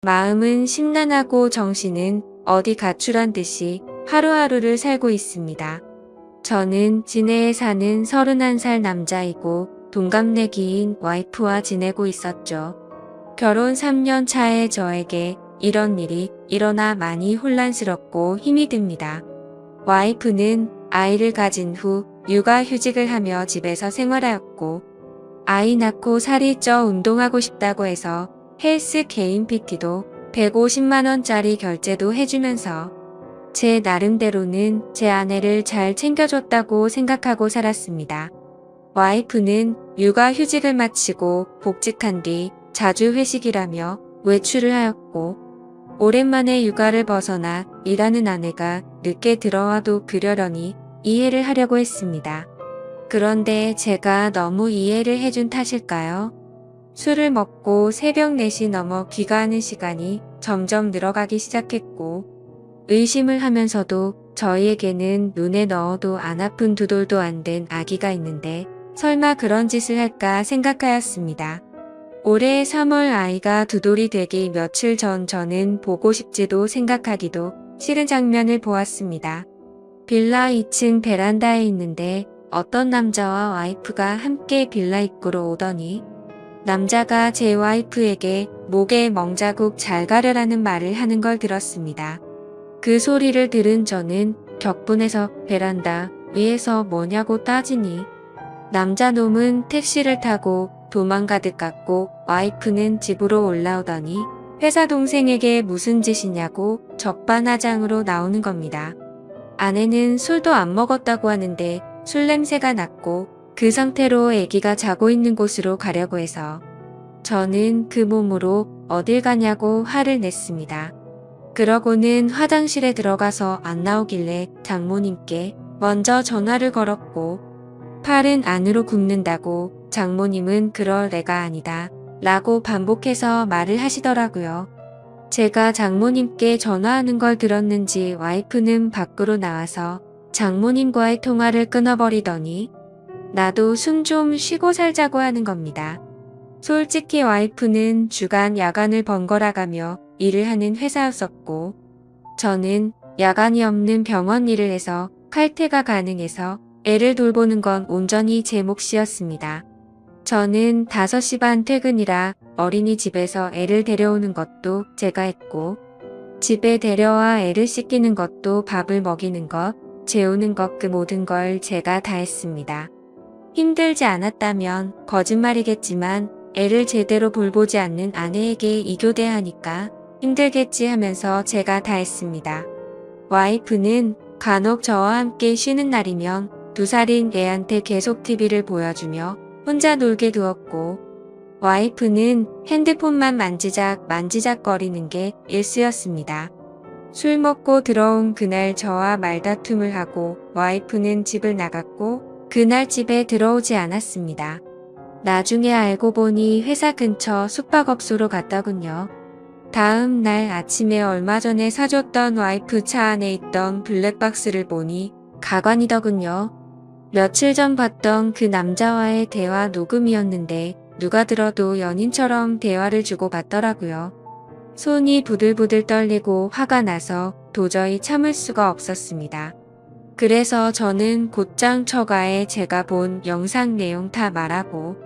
마음은 심란하고 정신은 어디 가출한 듯이 하루하루를 살고 있습니다. 저는 진해에 사는 31살 남자이고 동갑내기인 와이프와 지내고 있었죠. 결혼 3년 차의 저에게 이런 일이 일어나 많이 혼란스럽고 힘이 듭니다. 와이프는 아이를 가진 후 육아휴직을 하며 집에서 생활하였고 아이 낳고 살이 쪄 운동하고 싶다고 해서 헬스 개인 PT도 150만원짜리 결제도 해주면서 제 나름대로는 제 아내를 잘 챙겨줬다고 생각하고 살았습니다. 와이프는 육아휴직을 마치고 복직한 뒤 자주 회식이라며 외출을 하였고 오랜만에 육아를 벗어나 일하는 아내가 늦게 들어와도 그러려니 이해를 하려고 했습니다. 그런데 제가 너무 이해를 해준 탓일까요? 술을 먹고 새벽 4시 넘어 귀가하는 시간이 점점 늘어가기 시작했고 의심을 하면서도 저희에게는 눈에 넣어도 안 아픈 두 돌도 안 된 아기가 있는데 설마 그런 짓을 할까 생각하였습니다. 올해 3월 아이가 두 돌이 되기 며칠 전 저는 보고 싶지도 생각하기도 싫은 장면을 보았습니다. 빌라 2층 베란다에 있는데 어떤 남자와 와이프가 함께 빌라 입구로 오더니 남자가 제 와이프에게 목에 멍자국 잘 가려라는 말을 하는 걸 들었습니다. 그 소리를 들은 저는 격분해서 베란다 위에서 뭐냐고 따지니 남자 놈은 택시를 타고 도망가듯 갔고 와이프는 집으로 올라오더니 회사 동생에게 무슨 짓이냐고 적반하장으로 나오는 겁니다. 아내는 술도 안 먹었다고 하는데 술 냄새가 났고 그 상태로 아기가 자고 있는 곳으로 가려고 해서 저는 그 몸으로 어딜 가냐고 화를 냈습니다. 그러고는 화장실에 들어가서 안 나오길래 장모님께 먼저 전화를 걸었고 팔은 안으로 굽는다고 장모님은 그럴 애가 아니다 라고 반복해서 말을 하시더라고요. 제가 장모님께 전화하는 걸 들었는지 와이프는 밖으로 나와서 장모님과의 통화를 끊어버리더니 나도 숨 좀 쉬고 살자고 하는 겁니다. 솔직히 와이프는 주간 야간을 번갈아가며 일을 하는 회사였었고 저는 야간이 없는 병원 일을 해서 칼퇴가 가능해서 애를 돌보는 건 온전히 제 몫이었습니다. 저는 5시 반 퇴근이라 어린이집에서 애를 데려오는 것도 제가 했고 집에 데려와 애를 씻기는 것도 밥을 먹이는 것, 재우는 것 그 모든 걸 제가 다 했습니다. 힘들지 않았다면 거짓말이겠지만 애를 제대로 돌보지 않는 아내에게 이교대하니까 힘들겠지 하면서 제가 다 했습니다. 와이프는 간혹 저와 함께 쉬는 날이면 2살인 애한테 계속 TV를 보여주며 혼자 놀게 두었고 와이프는 핸드폰만 만지작거리는 게 일쑤였습니다. 술 먹고 들어온 그날 저와 말다툼을 하고 와이프는 집을 나갔고 그날 집에 들어오지 않았습니다. 나중에 알고 보니 회사 근처 숙박업소로 갔더군요. 다음 날 아침에 얼마 전에 사줬던 와이프 차 안에 있던 블랙박스를 보니 가관이더군요. 며칠 전 봤던 그 남자와의 대화 녹음이었는데 누가 들어도 연인처럼 대화를 주고받더라고요. 손이 부들부들 떨리고 화가 나서 도저히 참을 수가 없었습니다. 그래서 저는 곧장 처가에 제가 본 영상 내용 다 말하고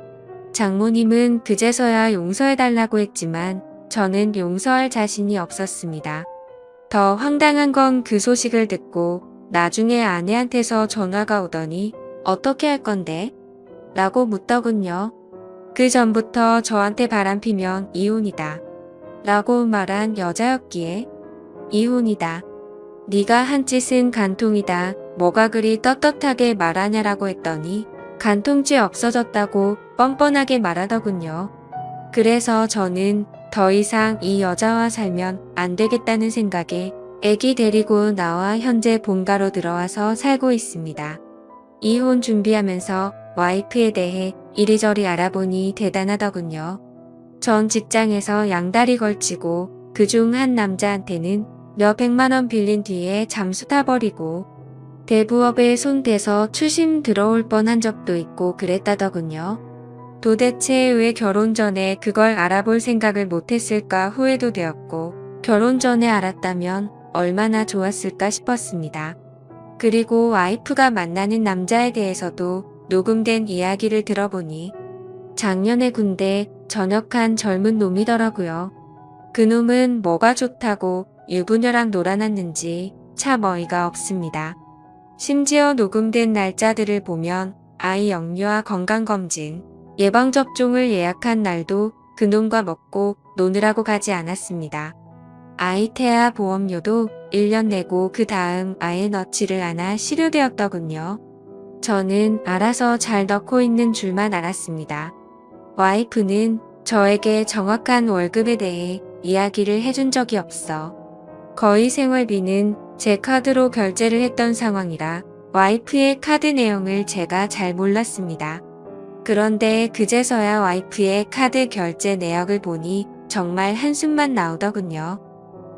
장모님은 그제서야 용서해달라고 했지만 저는 용서할 자신이 없었습니다. 더 황당한 건 그 소식을 듣고 나중에 아내한테서 전화가 오더니 어떻게 할 건데? 라고 묻더군요. 그 전부터 저한테 바람피면 이혼이다. 라고 말한 여자였기에 이혼이다. 네가 한 짓은 간통이다. 뭐가 그리 떳떳하게 말하냐라고 했더니 간통죄 없어졌다고 뻔뻔하게 말하더군요. 그래서 저는 더 이상 이 여자와 살면 안 되겠다는 생각에 애기 데리고 나와 현재 본가로 들어와서 살고 있습니다. 이혼 준비하면서 와이프에 대해 이리저리 알아보니 대단하더군요. 전 직장에서 양다리 걸치고 그중 한 남자한테는 몇백만 원 빌린 뒤에 잠수 타버리고 대부업에 손대서 추심 들어올 뻔한 적도 있고 그랬다더군요. 도대체 왜 결혼 전에 그걸 알아볼 생각을 못했을까 후회도 되었고, 결혼 전에 알았다면 얼마나 좋았을까 싶었습니다. 그리고 와이프가 만나는 남자에 대해서도 녹음된 이야기를 들어보니 작년에 군대 전역한 젊은 놈이더라고요. 그놈은 뭐가 좋다고 유부녀랑 놀아났는지 참 어이가 없습니다. 심지어 녹음된 날짜들을 보면 아이 영유아 건강검진, 예방접종을 예약한 날도 그놈과 먹고 노느라고 가지 않았습니다. 아이 태아 보험료도 1년 내고 그 다음 아예 넣지를 않아 실효되었더군요. 저는 알아서 잘 넣고 있는 줄만 알았습니다. 와이프는 저에게 정확한 월급에 대해 이야기를 해준 적이 없어. 거의 생활비는 제 카드로 결제를 했던 상황이라 와이프의 카드 내용을 제가 잘 몰랐습니다. 그런데 그제서야 와이프의 카드 결제 내역을 보니 정말 한숨만 나오더군요.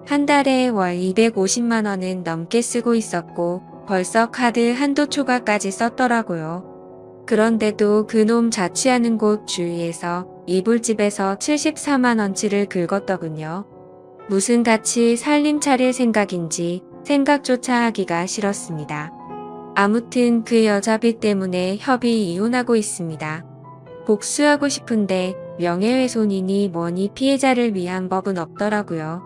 한 달에 월 250만 원은 넘게 쓰고 있었고 벌써 카드 한도 초과까지 썼더라고요. 그런데도 그놈 자취하는 곳 주위에서 이불집에서 74만 원치를 긁었더군요. 무슨 같이 살림 차릴 생각인지 생각조차 하기가 싫었습니다. 아무튼 그 여자비 때문에 협의 이혼하고 있습니다. 복수하고 싶은데 명예훼손이니 뭐니 피해자를 위한 법은 없더라고요.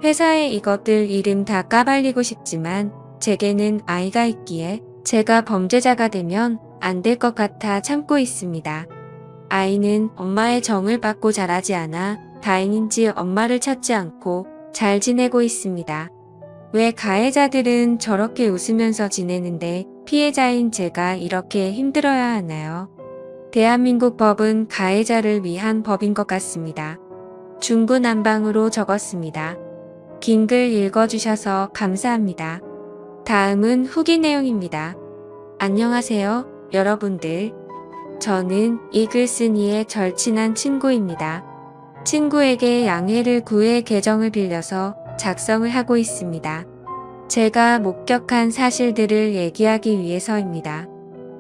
회사에 이것들 이름 다 까발리고 싶지만 제게는 아이가 있기에 제가 범죄자가 되면 안 될 것 같아 참고 있습니다. 아이는 엄마의 정을 받고 자라지 않아 다행인지 엄마를 찾지 않고 잘 지내고 있습니다. 왜 가해자들은 저렇게 웃으면서 지내는데 피해자인 제가 이렇게 힘들어야 하나요? 대한민국 법은 가해자를 위한 법인 것 같습니다. 중구난방으로 적었습니다. 긴 글 읽어주셔서 감사합니다. 다음은 후기 내용입니다. 안녕하세요, 여러분들. 저는 이 글 쓴 이의 절친한 친구입니다. 친구에게 양해를 구해 계정을 빌려서 작성을 하고 있습니다. 제가 목격한 사실들을 얘기하기 위해서입니다.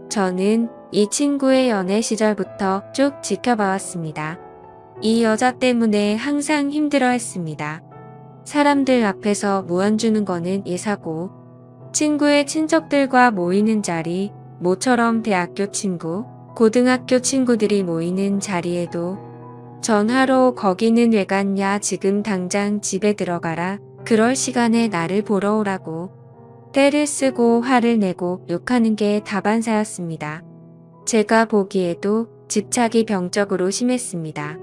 저는 이 친구의 연애 시절부터 쭉 지켜봐왔습니다. 이 여자 때문에 항상 힘들어했습니다. 사람들 앞에서 무안 주는 거는 예사고, 친구의 친척들과 모이는 자리, 모처럼 대학교 친구, 고등학교 친구들이 모이는 자리에도 전화로 거기는 왜 갔냐, 지금 당장 집에 들어가라, 그럴 시간에 나를 보러 오라고 떼를 쓰고 화를 내고 욕하는 게 다반사였습니다. 제가 보기에도 집착이 병적으로 심했습니다.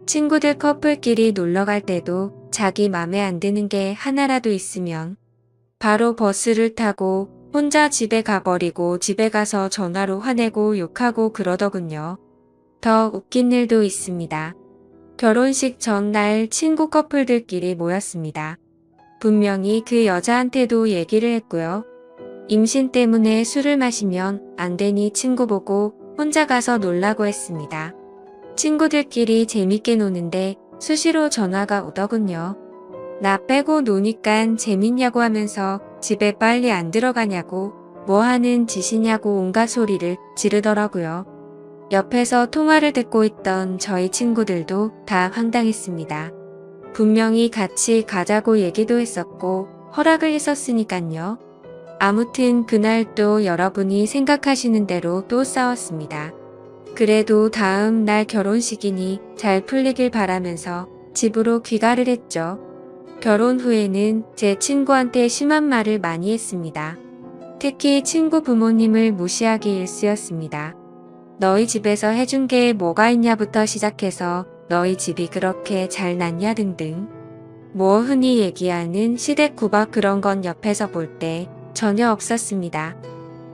친구들 커플끼리 놀러갈 때도 자기 맘에 안 드는 게 하나라도 있으면 바로 버스를 타고 혼자 집에 가버리고 집에 가서 전화로 화내고 욕하고 그러더군요. 더 웃긴 일도 있습니다. 결혼식 전날 친구 커플들끼리 모였습니다. 분명히 그 여자한테도 얘기를 했고요. 임신 때문에 술을 마시면 안 되니 친구 보고 혼자 가서 놀라고 했습니다. 친구들끼리 재밌게 노는데 수시로 전화가 오더군요. 나 빼고 노니깐 재밌냐고 하면서 집에 빨리 안 들어가냐고, 뭐 하는 짓이냐고 온갖 소리를 지르더라고요. 옆에서 통화를 듣고 있던 저희 친구들도 다 황당했습니다. 분명히 같이 가자고 얘기도 했었고 허락을 했었으니깐요. 아무튼 그날 또 여러분이 생각하시는 대로 또 싸웠습니다. 그래도 다음 날 결혼식이니 잘 풀리길 바라면서 집으로 귀가를 했죠. 결혼 후에는 제 친구한테 심한 말을 많이 했습니다. 특히 친구 부모님을 무시하기 일쑤였습니다. 너희 집에서 해준 게 뭐가 있냐부터 시작해서 너희 집이 그렇게 잘났냐 등등. 뭐 흔히 얘기하는 시댁 구박 그런 건 옆에서 볼 때 전혀 없었습니다.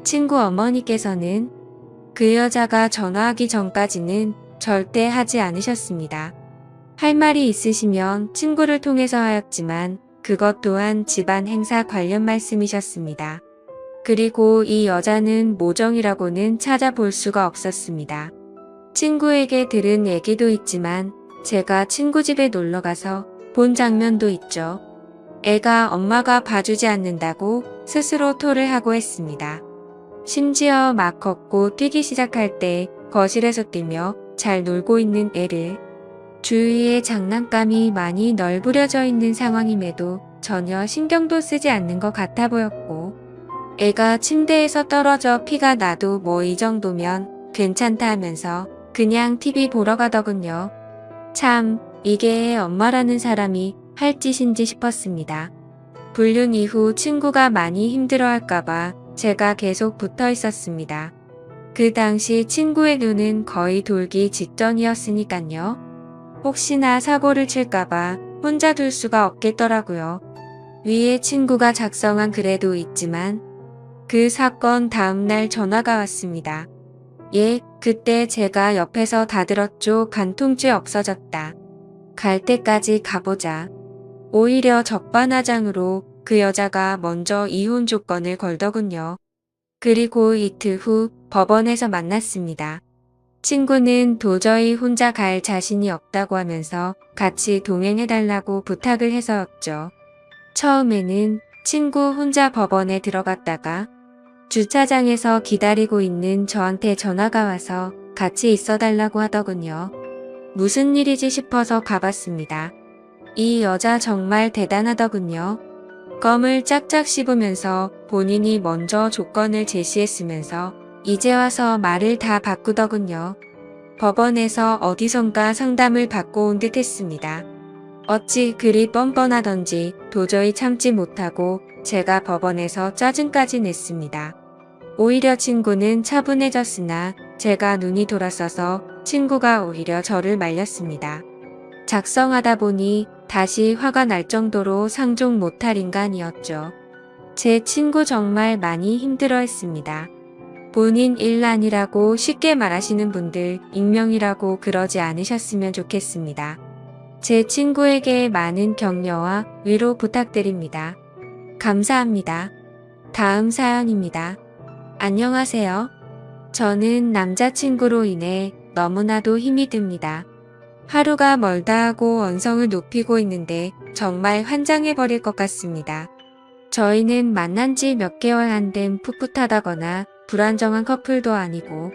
친구 어머니께서는 그 여자가 전화하기 전까지는 절대 하지 않으셨습니다. 할 말이 있으시면 친구를 통해서 하였지만 그것 또한 집안 행사 관련 말씀이셨습니다. 그리고 이 여자는 모정이라고는 찾아볼 수가 없었습니다. 친구에게 들은 얘기도 있지만 제가 친구 집에 놀러가서 본 장면도 있죠. 애가 엄마가 봐주지 않는다고 스스로 토를 하고 했습니다. 심지어 막 걷고 뛰기 시작할 때 거실에서 뛰며 잘 놀고 있는 애를 주위에 장난감이 많이 널브러져 있는 상황임에도 전혀 신경도 쓰지 않는 것 같아 보였고 애가 침대에서 떨어져 피가 나도 뭐 이 정도면 괜찮다 하면서 그냥 TV 보러 가더군요. 참 이게 엄마라는 사람이 할 짓인지 싶었습니다. 불륜 이후 친구가 많이 힘들어할까봐 제가 계속 붙어 있었습니다. 그 당시 친구의 눈은 거의 돌기 직전이었으니깐요. 혹시나 사고를 칠까봐 혼자 둘 수가 없겠더라고요. 위에 친구가 작성한 글에도 있지만 그 사건 다음날 전화가 왔습니다. 예, 그때 제가 옆에서 다 들었죠. 간통죄 없어졌다. 갈 때까지 가보자. 오히려 적반하장으로 그 여자가 먼저 이혼 조건을 걸더군요. 그리고 이틀 후 법원에서 만났습니다. 친구는 도저히 혼자 갈 자신이 없다고 하면서 같이 동행해달라고 부탁을 해서였죠. 처음에는 친구 혼자 법원에 들어갔다가 주차장에서 기다리고 있는 저한테 전화가 와서 같이 있어달라고 하더군요. 무슨 일이지 싶어서 가봤습니다. 이 여자 정말 대단하더군요. 껌을 짝짝 씹으면서 본인이 먼저 조건을 제시했으면서 이제 와서 말을 다 바꾸더군요. 법원에서 어디선가 상담을 받고 온 듯 했습니다. 어찌 그리 뻔뻔하던지 도저히 참지 못하고 제가 법원에서 짜증까지 냈습니다. 오히려 친구는 차분해졌으나 제가 눈이 돌아서서 친구가 오히려 저를 말렸습니다. 작성하다 보니 다시 화가 날 정도로 상종 못할 인간이었죠. 제 친구 정말 많이 힘들어했습니다. 본인 일 아니라고 쉽게 말하시는 분들 익명이라고 그러지 않으셨으면 좋겠습니다. 제 친구에게 많은 격려와 위로 부탁드립니다. 감사합니다. 다음 사연입니다. 안녕하세요. 저는 남자친구로 인해 너무나도 힘이 듭니다. 하루가 멀다 하고 언성을 높이고 있는데 정말 환장해버릴 것 같습니다. 저희는 만난 지 몇 개월 안 된 풋풋하다거나 불안정한 커플도 아니고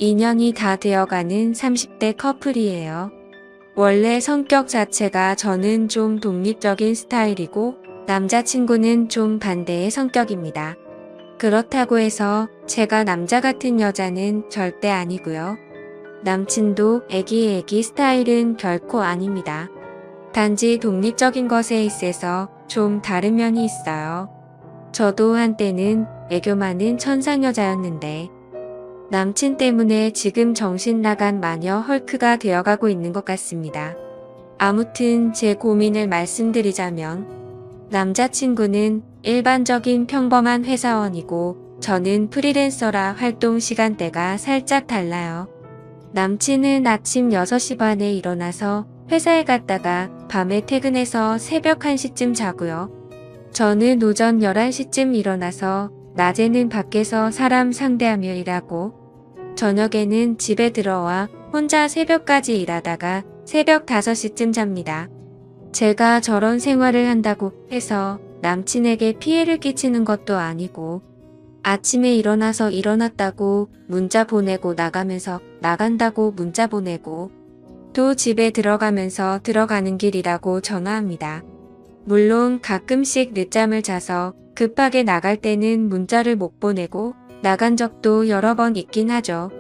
2년이 다 되어가는 30대 커플이에요. 원래 성격 자체가 저는 좀 독립적인 스타일이고 남자친구는 좀 반대의 성격입니다. 그렇다고 해서 제가 남자 같은 여자는 절대 아니고요. 남친도 애기애기 스타일은 결코 아닙니다. 단지 독립적인 것에 있어서 좀 다른 면이 있어요. 저도 한때는 애교 많은 천상여자였는데 남친 때문에 지금 정신 나간 마녀 헐크가 되어가고 있는 것 같습니다. 아무튼 제 고민을 말씀드리자면 남자친구는 일반적인 평범한 회사원이고 저는 프리랜서라 활동 시간대가 살짝 달라요. 남친은 아침 6시 반에 일어나서 회사에 갔다가 밤에 퇴근해서 새벽 1시쯤 자고요. 저는 오전 11시쯤 일어나서 낮에는 밖에서 사람 상대하며 일하고 저녁에는 집에 들어와 혼자 새벽까지 일하다가 새벽 5시쯤 잡니다. 제가 저런 생활을 한다고 해서 남친에게 피해를 끼치는 것도 아니고 아침에 일어나서 일어났다고 문자 보내고 나가면서 나간다고 문자 보내고 또 집에 들어가면서 들어가는 길이라고 전화합니다. 물론 가끔씩 늦잠을 자서 급하게 나갈 때는 문자를 못 보내고 나간 적도 여러 번 있긴 하죠.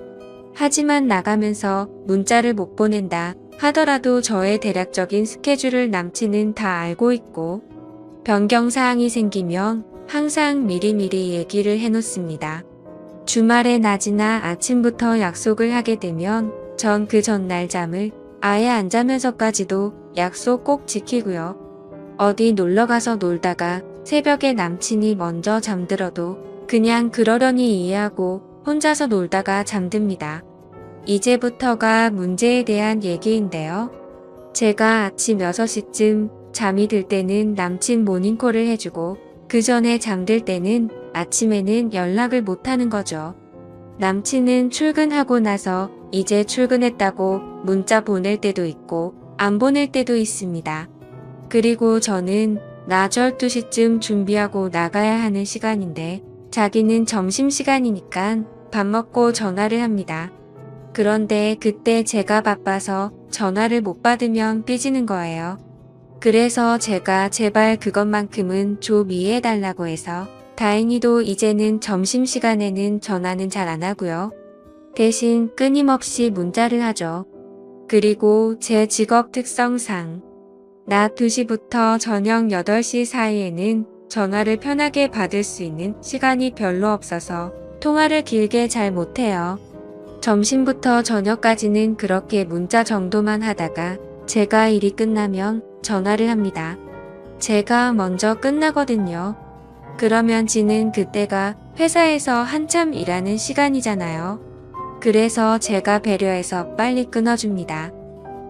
하지만 나가면서 문자를 못 보낸다 하더라도 저의 대략적인 스케줄을 남친은 다 알고 있고 변경사항이 생기면 항상 미리미리 얘기를 해놓습니다. 주말에 낮이나 아침부터 약속을 하게 되면 전 그 전날 잠을 아예 안 자면서까지도 약속 꼭 지키고요. 어디 놀러가서 놀다가 새벽에 남친이 먼저 잠들어도 그냥 그러려니 이해하고 혼자서 놀다가 잠듭니다. 이제부터가 문제에 대한 얘기인데요. 제가 아침 6시쯤 잠이 들 때는 남친 모닝콜을 해주고 그 전에 잠들 때는 아침에는 연락을 못하는 거죠. 남친은 출근하고 나서 이제 출근했다고 문자 보낼 때도 있고 안 보낼 때도 있습니다. 그리고 저는 낮 12시쯤 준비하고 나가야 하는 시간인데 자기는 점심시간이니까 밥 먹고 전화를 합니다. 그런데 그때 제가 바빠서 전화를 못 받으면 삐지는 거예요. 그래서 제가 제발 그것만큼은 좀 이해해달라고 해서 다행히도 이제는 점심시간에는 전화는 잘 안 하고요. 대신 끊임없이 문자를 하죠. 그리고 제 직업 특성상 낮 2시부터 저녁 8시 사이에는 전화를 편하게 받을 수 있는 시간이 별로 없어서 통화를 길게 잘 못해요. 점심부터 저녁까지는 그렇게 문자 정도만 하다가 제가 일이 끝나면 전화를 합니다. 제가 먼저 끝나거든요. 그러면 지는 그때가 회사에서 한참 일하는 시간이잖아요. 그래서 제가 배려해서 빨리 끊어줍니다.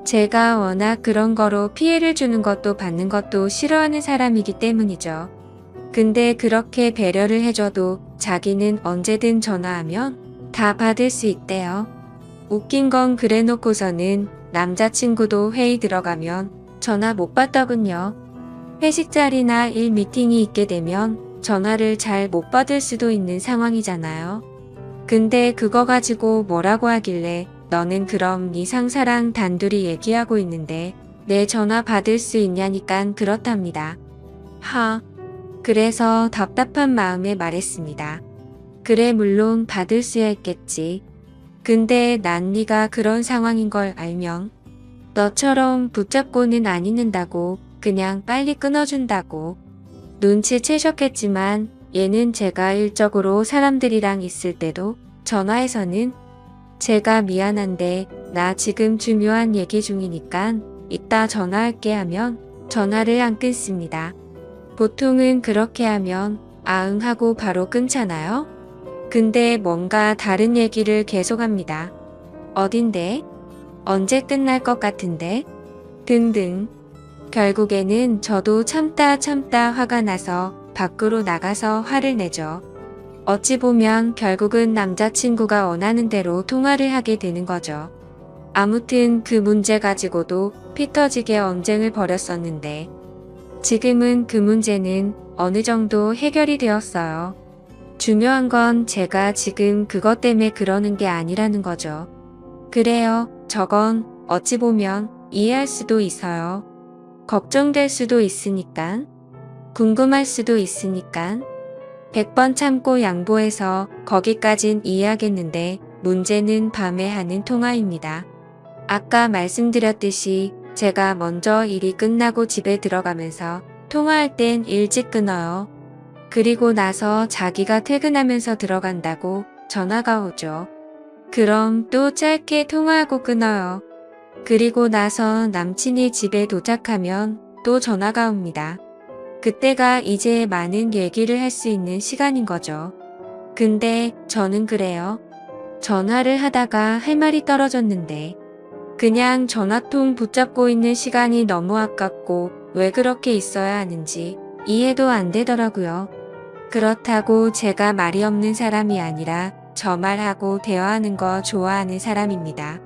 제가 워낙 그런 거로 피해를 주는 것도 받는 것도 싫어하는 사람이기 때문이죠. 근데 그렇게 배려를 해줘도 자기는 언제든 전화하면 다 받을 수 있대요. 웃긴 건 그래놓고서는 남자친구도 회의 들어가면 전화 못 받더군요. 회식 자리나 일 미팅이 있게 되면 전화를 잘 못 받을 수도 있는 상황이잖아요. 근데 그거 가지고 뭐라고 하길래 너는 그럼 네 상사랑 단둘이 얘기하고 있는데 내 전화 받을 수 있냐니깐 그렇답니다. 그래서 답답한 마음에 말했습니다. 그래 물론 받을 수야 있겠지. 근데 난 네가 그런 상황인 걸 알면 너처럼 붙잡고는 안 있는다고 그냥 빨리 끊어준다고. 눈치채셨겠지만 얘는 제가 일적으로 사람들이랑 있을 때도 전화해서는 제가 미안한데 나 지금 중요한 얘기 중이니까 이따 전화할게 하면 전화를 안 끊습니다. 보통은 그렇게 하면 아응 하고 바로 끊잖아요. 근데 뭔가 다른 얘기를 계속합니다. 어딘데? 언제 끝날 것 같은데? 등등. 결국에는 저도 참다 화가 나서 밖으로 나가서 화를 내죠. 어찌 보면 결국은 남자친구가 원하는 대로 통화를 하게 되는 거죠. 아무튼 그 문제 가지고도 피 터지게 언쟁을 벌였었는데 지금은 그 문제는 어느 정도 해결이 되었어요. 중요한 건 제가 지금 그것 때문에 그러는 게 아니라는 거죠. 그래요. 저건 어찌 보면 이해할 수도 있어요. 걱정될 수도 있으니까. 궁금할 수도 있으니까. 100번 참고 양보해서 거기까진 이해하겠는데 문제는 밤에 하는 통화입니다. 아까 말씀드렸듯이 제가 먼저 일이 끝나고 집에 들어가면서 통화할 땐 일찍 끊어요. 그리고 나서 자기가 퇴근하면서 들어간다고 전화가 오죠. 그럼 또 짧게 통화하고 끊어요. 그리고 나서 남친이 집에 도착하면 또 전화가 옵니다. 그때가 이제 많은 얘기를 할 수 있는 시간인 거죠. 근데 저는 그래요. 전화를 하다가 할 말이 떨어졌는데 그냥 전화통 붙잡고 있는 시간이 너무 아깝고 왜 그렇게 있어야 하는지 이해도 안 되더라고요. 그렇다고 제가 말이 없는 사람이 아니라 저 말하고 대화하는 거 좋아하는 사람입니다.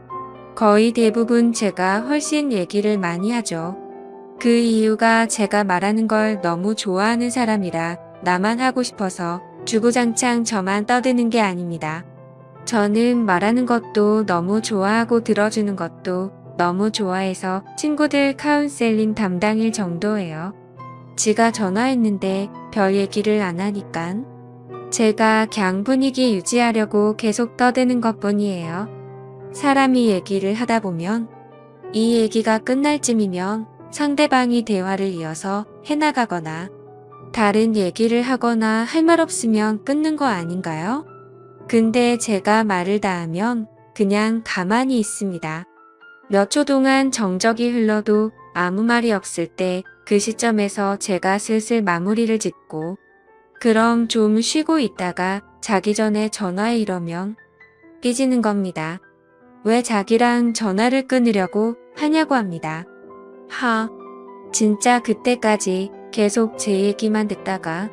거의 대부분 제가 훨씬 얘기를 많이 하죠. 그 이유가 제가 말하는 걸 너무 좋아하는 사람이라 나만 하고 싶어서 주구장창 저만 떠드는 게 아닙니다. 저는 말하는 것도 너무 좋아하고 들어주는 것도 너무 좋아해서 친구들 카운셀링 담당일 정도예요. 지가 전화했는데 별 얘기를 안 하니깐 제가 그냥 분위기 유지하려고 계속 떠드는 것뿐이에요. 사람이 얘기를 하다 보면 이 얘기가 끝날 쯤이면 상대방이 대화를 이어서 해나가거나 다른 얘기를 하거나 할 말 없으면 끊는 거 아닌가요? 근데 제가 말을 다 하면 그냥 가만히 있습니다. 몇 초 동안 정적이 흘러도 아무 말이 없을 때 그 시점에서 제가 슬슬 마무리를 짓고 그럼 좀 쉬고 있다가 자기 전에 전화해 이러면 삐지는 겁니다. 왜 자기랑 전화를 끊으려고 하냐고 합니다. 진짜 그때까지 계속 제 얘기만 듣다가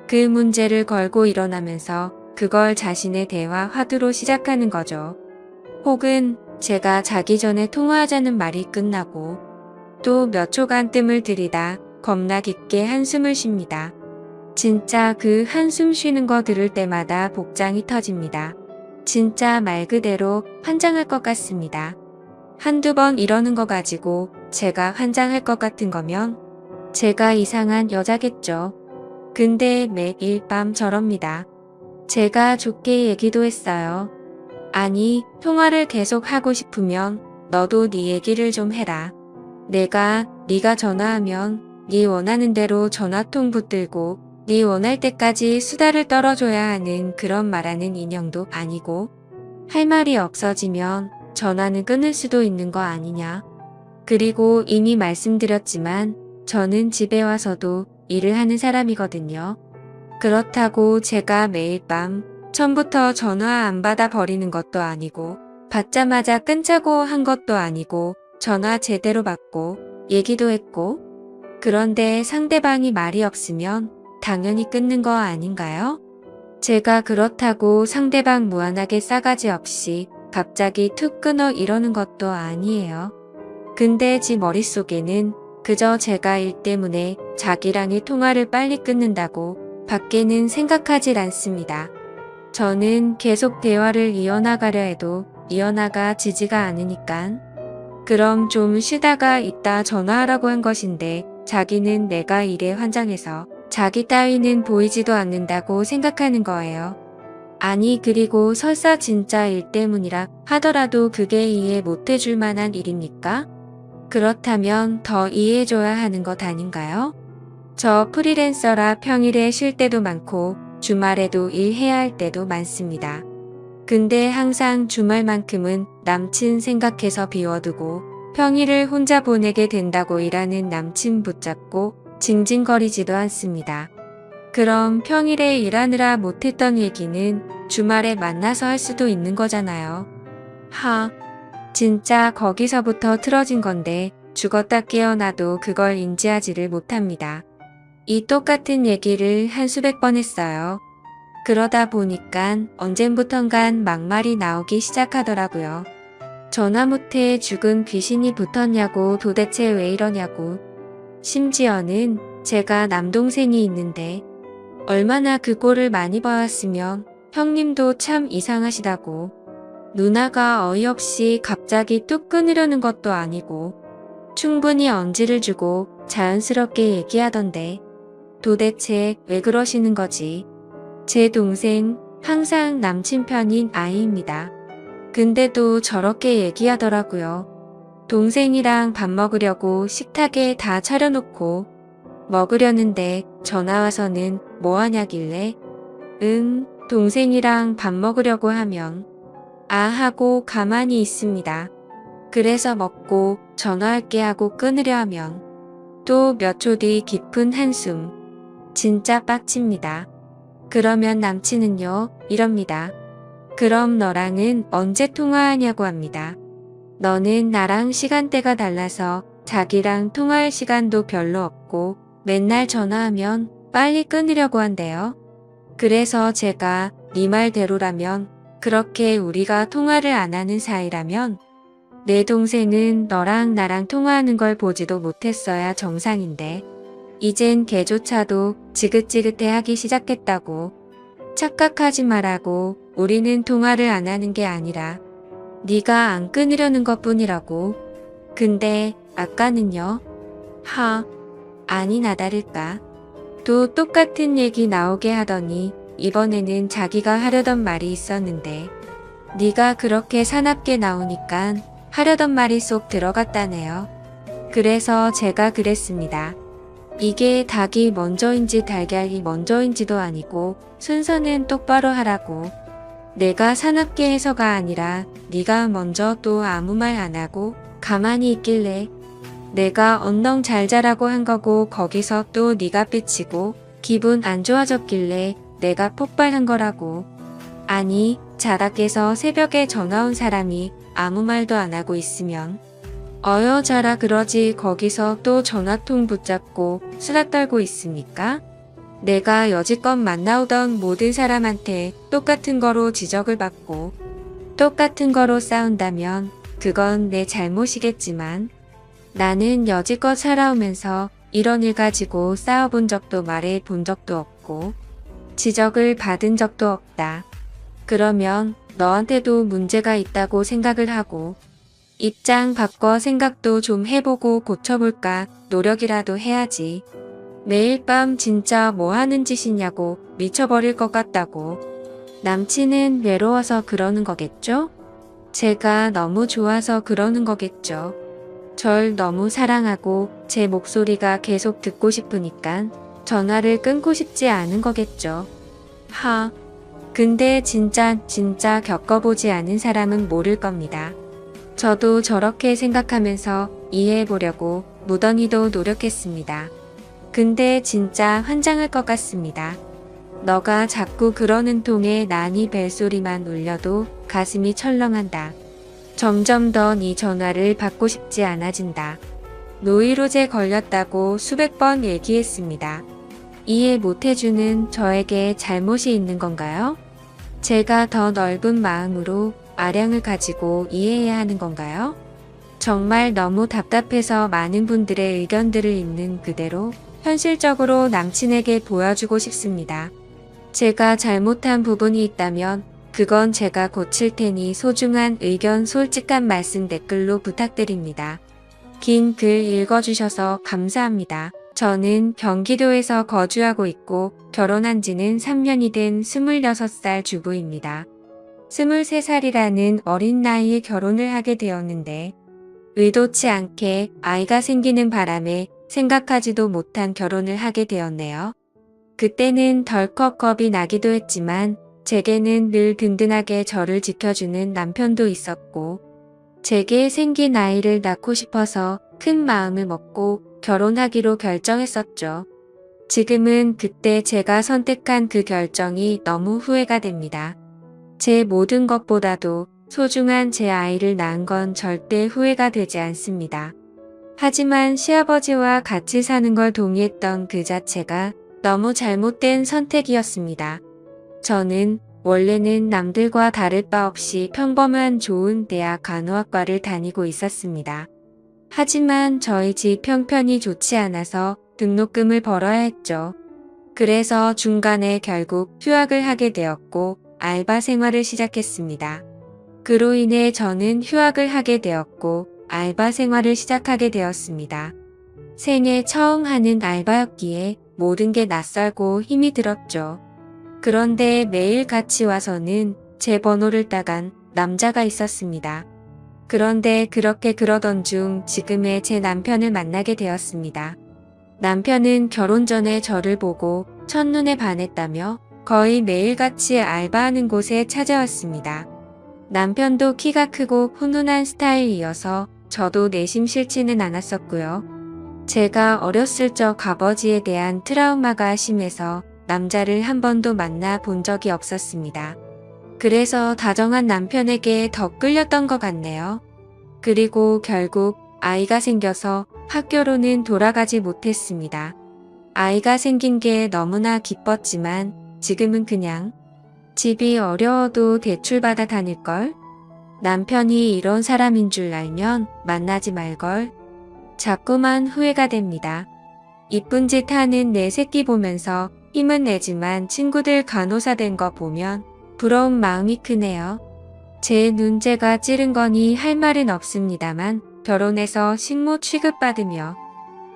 그 문제를 걸고 일어나면서 그걸 자신의 대화 화두로 시작하는 거죠. 혹은 제가 자기 전에 통화하자는 말이 끝나고 또 몇 초간 뜸을 들이다 겁나 깊게 한숨을 쉽니다. 진짜 그 한숨 쉬는 거 들을 때마다 복장이 터집니다. 진짜 말 그대로 환장할 것 같습니다. 한두 번 이러는 거 가지고 제가 환장할 것 같은 거면 제가 이상한 여자겠죠. 근데 매일 밤 저럽니다. 제가 좋게 얘기도 했어요. 아니, 통화를 계속 하고 싶으면 너도 네 얘기를 좀 해라. 네가 전화하면 네 원하는 대로 전화통 붙들고 네 원할 때까지 수다를 떨어줘야 하는 그런 말하는 인형도 아니고 할 말이 없어지면 전화는 끊을 수도 있는 거 아니냐. 그리고 이미 말씀드렸지만 저는 집에 와서도 일을 하는 사람이거든요. 그렇다고 제가 매일 밤 처음부터 전화 안 받아 버리는 것도 아니고 받자마자 끊자고 한 것도 아니고 전화 제대로 받고 얘기도 했고 그런데 상대방이 말이 없으면 당연히 끊는 거 아닌가요? 제가 그렇다고 상대방 무한하게 싸가지 없이 갑자기 툭 끊어 이러는 것도 아니에요. 근데 지 머릿속에는 그저 제가 일 때문에 자기랑의 통화를 빨리 끊는다고 밖에는 생각하질 않습니다. 저는 계속 대화를 이어나가려 해도 이어나가지지가 않으니깐. 그럼 좀 쉬다가 이따 전화하라고 한 것인데 자기는 내가 일에 환장해서 자기 따위는 보이지도 않는다고 생각하는 거예요. 아니 그리고 설사 진짜 일 때문이라 하더라도 그게 이해 못 해줄 만한 일입니까? 그렇다면 더 이해해줘야 하는 것 아닌가요? 저 프리랜서라 평일에 쉴 때도 많고 주말에도 일해야 할 때도 많습니다. 근데 항상 주말만큼은 남친 생각해서 비워두고 평일을 혼자 보내게 된다고 일하는 남친 붙잡고 징징거리지도 않습니다. 그럼 평일에 일하느라 못했던 얘기는 주말에 만나서 할 수도 있는 거잖아요. 진짜 거기서부터 틀어진 건데 죽었다 깨어나도 그걸 인지하지를 못합니다. 이 똑같은 얘기를 한 수백 번 했어요. 그러다 보니까 언젠부턴간 막말이 나오기 시작하더라고요. 전화 못해 죽은 귀신이 붙었냐고 도대체 왜 이러냐고. 심지어는 제가 남동생이 있는데 얼마나 그 꼴을 많이 봐왔으면 형님도 참 이상하시다고. 누나가 어이없이 갑자기 뚝 끊으려는 것도 아니고 충분히 언지를 주고 자연스럽게 얘기하던데 도대체 왜 그러시는 거지? 제 동생 항상 남친 편인 아이입니다. 근데도 저렇게 얘기하더라고요. 동생이랑 밥 먹으려고 식탁에 다 차려놓고 먹으려는데 전화 와서는 뭐 하냐길래 동생이랑 밥 먹으려고 하면 하고 가만히 있습니다. 그래서 먹고 전화할게 하고 끊으려 하면 또 몇 초 뒤 깊은 한숨. 진짜 빡칩니다. 그러면 남친은요? 이럽니다. 그럼 너랑은 언제 통화하냐고 합니다. 너는 나랑 시간대가 달라서 자기랑 통화할 시간도 별로 없고 맨날 전화하면 빨리 끊으려고 한대요. 그래서 제가 네 말대로라면 그렇게 우리가 통화를 안 하는 사이라면 내 동생은 너랑 나랑 통화하는 걸 보지도 못했어야 정상인데 이젠 걔조차도 지긋지긋해하기 시작했다고. 착각하지 말라고. 우리는 통화를 안 하는 게 아니라 네가 안 끊으려는 것뿐이라고. 근데 아까는요? 아니 나다를까. 또 똑같은 얘기 나오게 하더니 이번에는 자기가 하려던 말이 있었는데 네가 그렇게 사납게 나오니까 하려던 말이 쏙 들어갔다네요. 그래서 제가 그랬습니다. 이게 닭이 먼저인지 달걀이 먼저인지도 아니고 순서는 똑바로 하라고. 내가 사납게 해서가 아니라 네가 먼저 또 아무 말 안 하고 가만히 있길래 내가 언능 잘 자라고 한 거고 거기서 또 네가 삐치고 기분 안 좋아졌길래 내가 폭발한 거라고. 아니 자다깨서 새벽에 전화 온 사람이 아무 말도 안 하고 있으면 자라 그러지 거기서 또 전화통 붙잡고 수다 떨고 있습니까? 내가 여지껏 만나오던 모든 사람한테 똑같은 거로 지적을 받고 똑같은 거로 싸운다면 그건 내 잘못이겠지만 나는 여지껏 살아오면서 이런 일 가지고 싸워본 적도 말해 본 적도 없고 지적을 받은 적도 없다. 그러면 너한테도 문제가 있다고 생각을 하고 입장 바꿔 생각도 좀 해보고 고쳐볼까 노력이라도 해야지. 매일 밤 진짜 뭐 하는 짓이냐고 미쳐버릴 것 같다고. 남친은 외로워서 그러는 거겠죠? 제가 너무 좋아서 그러는 거겠죠. 절 너무 사랑하고 제 목소리가 계속 듣고 싶으니까 전화를 끊고 싶지 않은 거겠죠. 근데 진짜 겪어보지 않은 사람은 모를 겁니다. 저도 저렇게 생각하면서 이해해보려고 무던히도 노력했습니다. 근데 진짜 환장할 것 같습니다. 너가 자꾸 그러는 통에 난이 벨소리만 울려도 가슴이 철렁한다. 점점 더 네 전화를 받고 싶지 않아진다. 노이로제 걸렸다고 수백 번 얘기했습니다. 이해 못해주는 저에게 잘못이 있는 건가요? 제가 더 넓은 마음으로 아량을 가지고 이해해야 하는 건가요? 정말 너무 답답해서 많은 분들의 의견들을 있는 그대로 현실적으로 남친에게 보여주고 싶습니다. 제가 잘못한 부분이 있다면 그건 제가 고칠 테니 소중한 의견 솔직한 말씀 댓글로 부탁드립니다. 긴 글 읽어주셔서 감사합니다. 저는 경기도에서 거주하고 있고 결혼한 지는 3년이 된 26살 주부입니다. 23살이라는 어린 나이에 결혼을 하게 되었는데 의도치 않게 아이가 생기는 바람에 생각하지도 못한 결혼을 하게 되었네요. 그때는 덜컥 겁이 나기도 했지만 제게는 늘 든든하게 저를 지켜주는 남편도 있었고 제게 생긴 아이를 낳고 싶어서 큰 마음을 먹고 결혼하기로 결정했었죠. 지금은 그때 제가 선택한 그 결정이 너무 후회가 됩니다. 제 모든 것보다도 소중한 제 아이를 낳은 건 절대 후회가 되지 않습니다. 하지만 시아버지와 같이 사는 걸 동의했던 그 자체가 너무 잘못된 선택이었습니다. 저는 원래는 남들과 다를 바 없이 평범한 좋은 대학 간호학과를 다니고 있었습니다. 하지만 저희 집 형편이 좋지 않아서 등록금을 벌어야 했죠. 그래서 중간에 결국 휴학을 하게 되었고 알바 생활을 시작했습니다. 그로 인해 저는 휴학을 하게 되었고 알바 생활을 시작하게 되었습니다. 생애 처음 하는 알바였기에 모든 게 낯설고 힘이 들었죠. 그런데 매일 같이 와서는 제 번호를 따간 남자가 있었습니다. 그런데 그렇게 그러던 중 지금의 제 남편을 만나게 되었습니다. 남편은 결혼 전에 저를 보고 첫눈에 반했다며 거의 매일같이 알바하는 곳에 찾아왔습니다. 남편도 키가 크고 훈훈한 스타일이어서 저도 내심 싫지는 않았었고요. 제가 어렸을 적 아버지에 대한 트라우마가 심해서 남자를 한 번도 만나 본 적이 없었습니다. 그래서 다정한 남편에게 더 끌렸던 것 같네요. 그리고 결국 아이가 생겨서 학교로는 돌아가지 못했습니다. 아이가 생긴 게 너무나 기뻤지만 지금은 그냥 집이 어려워도 대출받아 다닐걸? 남편이 이런 사람인 줄 알면 만나지 말걸? 자꾸만 후회가 됩니다. 이쁜 짓 하는 내 새끼 보면서 힘은 내지만 친구들 간호사 된 거 보면 부러운 마음이 크네요. 제 눈재가 찌른 거니 할 말은 없습니다만 결혼해서 식모 취급받으며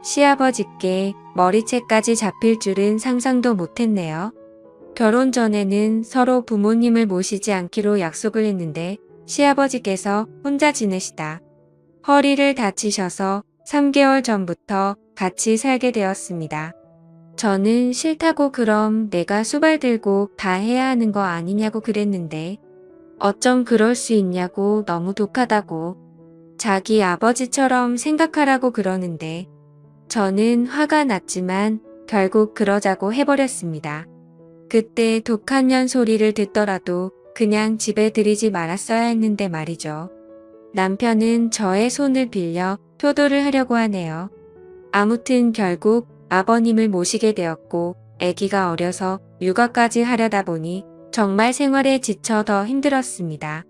시아버지께 머리채까지 잡힐 줄은 상상도 못했네요. 결혼 전에는 서로 부모님을 모시지 않기로 약속을 했는데 시아버지께서 혼자 지내시다 허리를 다치셔서 3개월 전부터 같이 살게 되었습니다. 저는 싫다고 그럼 내가 수발 들고 다 해야 하는 거 아니냐고 그랬는데 어쩜 그럴 수 있냐고 너무 독하다고 자기 아버지처럼 생각하라고 그러는데 저는 화가 났지만 결국 그러자고 해버렸습니다. 그때 독한 년 소리를 듣더라도 그냥 집에 들이지 말았어야 했는데 말이죠. 남편은 저의 손을 빌려 효도를 하려고 하네요. 아무튼 결국 아버님을 모시게 되었고 아기가 어려서 육아까지 하려다 보니 정말 생활에 지쳐 더 힘들었습니다.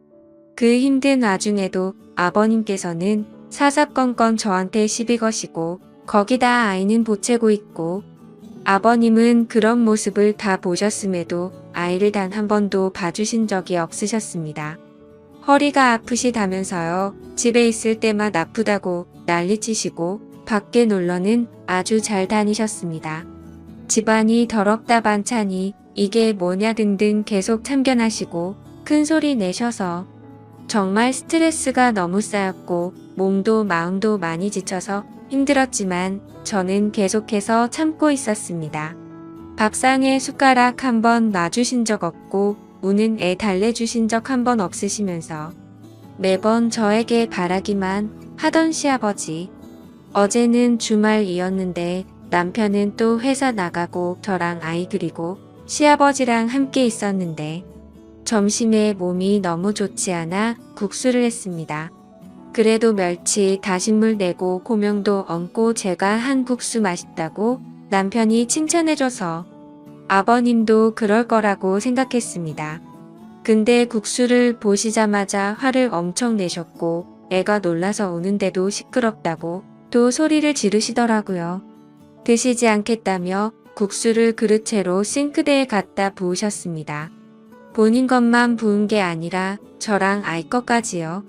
그 힘든 와중에도 아버님께서는 사사건건 저한테 시비 거시고 거기다 아이는 보채고 있고 아버님은 그런 모습을 다 보셨음에도 아이를 단 한 번도 봐주신 적이 없으셨습니다. 허리가 아프시다면서요. 집에 있을 때만 아프다고 난리치시고 밖에 놀러는 아주 잘 다니셨습니다. 집안이 더럽다 반찬이 이게 뭐냐 등등 계속 참견하시고 큰 소리 내셔서 정말 스트레스가 너무 쌓였고 몸도 마음도 많이 지쳐서 힘들었지만 저는 계속해서 참고 있었습니다. 밥상에 숟가락 한 번 놔주신 적 없고 우는 애 달래주신 적 한 번 없으시면서 매번 저에게 바라기만 하던 시아버지. 어제는 주말이었는데 남편은 또 회사 나가고 저랑 아이 그리고 시아버지랑 함께 있었는데 점심에 몸이 너무 좋지 않아 국수를 했습니다. 그래도 멸치, 다신물 내고 고명도 얹고 제가 한 국수 맛있다고 남편이 칭찬해줘서 아버님도 그럴 거라고 생각했습니다. 근데 국수를 보시자마자 화를 엄청 내셨고 애가 놀라서 우는데도 시끄럽다고 또 소리를 지르시더라고요. 드시지 않겠다며 국수를 그릇채로 싱크대에 갖다 부으셨습니다. 본인 것만 부은 게 아니라 저랑 아이 것까지요.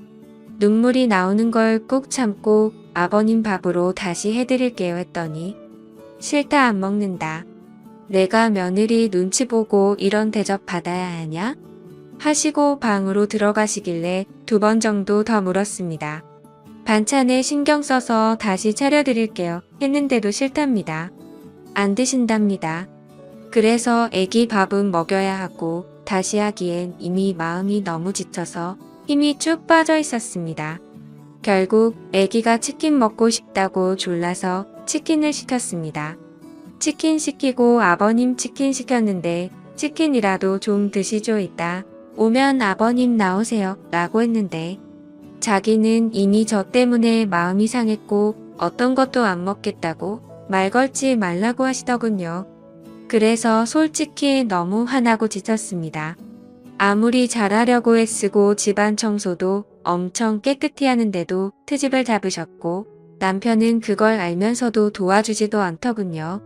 눈물이 나오는 걸 꾹 참고 아버님 밥으로 다시 해드릴게요 했더니 싫다 안 먹는다. 내가 며느리 눈치 보고 이런 대접 받아야 하냐? 하시고 방으로 들어가시길래 2번 정도 더 물었습니다. 반찬에 신경 써서 다시 차려드릴게요 했는데도 싫답니다. 안 드신답니다. 그래서 애기 밥은 먹여야 하고 다시 하기엔 이미 마음이 너무 지쳐서 힘이 쭉 빠져 있었습니다. 결국 애기가 치킨 먹고 싶다고 졸라서 치킨을 시켰습니다. 치킨 시키고 아버님 치킨 시켰는데 치킨이라도 좀 드시죠 이따 오면 아버님 나오세요 라고 했는데 자기는 이미 저 때문에 마음이 상했고 어떤 것도 안 먹겠다고 말 걸지 말라고 하시더군요. 그래서 솔직히 너무 화나고 지쳤습니다. 아무리 잘하려고 애쓰고 집안 청소도 엄청 깨끗이 하는데도 트집을 잡으셨고 남편은 그걸 알면서도 도와주지도 않더군요.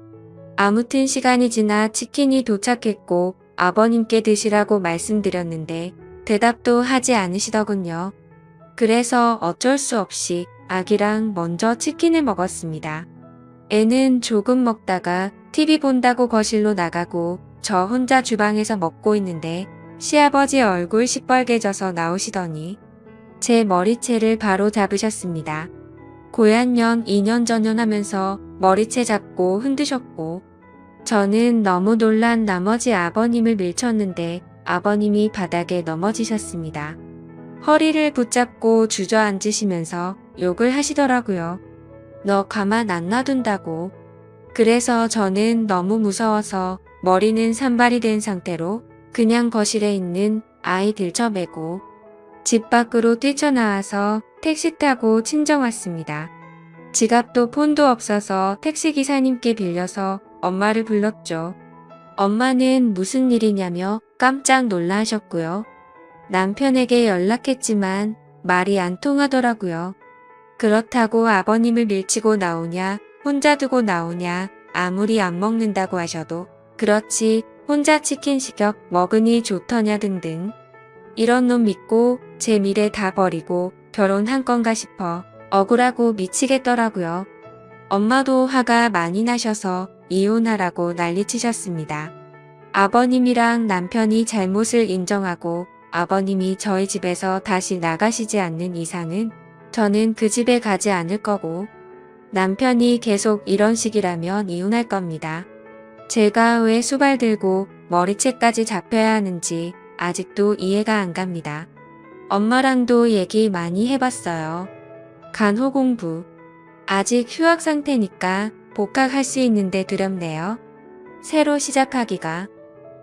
아무튼 시간이 지나 치킨이 도착했고 아버님께 드시라고 말씀드렸는데 대답도 하지 않으시더군요. 그래서 어쩔 수 없이 아기랑 먼저 치킨을 먹었습니다. 애는 조금 먹다가 TV 본다고 거실로 나가고 저 혼자 주방에서 먹고 있는데 시아버지 얼굴 시뻘개져서 나오시더니 제 머리채를 바로 잡으셨습니다. 고얀년 2년 전년 하면서 머리채 잡고 흔드셨고 저는 너무 놀란 나머지 아버님을 밀쳤는데 아버님이 바닥에 넘어지셨습니다. 허리를 붙잡고 주저앉으시면서 욕을 하시더라고요. 너 가만 안 놔둔다고. 그래서 저는 너무 무서워서 머리는 산발이 된 상태로 그냥 거실에 있는 아이 들쳐매고 집 밖으로 뛰쳐나와서 택시 타고 친정 왔습니다. 지갑도 폰도 없어서 택시기사님께 빌려서 엄마를 불렀죠. 엄마는 무슨 일이냐며 깜짝 놀라 하셨고요. 남편에게 연락했지만 말이 안 통하더라고요. 그렇다고 아버님을 밀치고 나오냐, 혼자 두고 나오냐, 아무리 안 먹는다고 하셔도 그렇지 혼자 치킨 시켜 먹으니 좋더냐 등등. 이런 놈 믿고 제 미래 다 버리고 결혼한 건가 싶어 억울하고 미치겠더라고요. 엄마도 화가 많이 나셔서 이혼하라고 난리치셨습니다. 아버님이랑 남편이 잘못을 인정하고 아버님이 저희 집에서 다시 나가시지 않는 이상은 저는 그 집에 가지 않을 거고 남편이 계속 이런 식이라면 이혼할 겁니다. 제가 왜 수발 들고 머리채까지 잡혀야 하는지 아직도 이해가 안 갑니다. 엄마랑도 얘기 많이 해봤어요. 간호 공부. 아직 휴학 상태니까 복학할 수 있는데 두렵네요. 새로 시작하기가.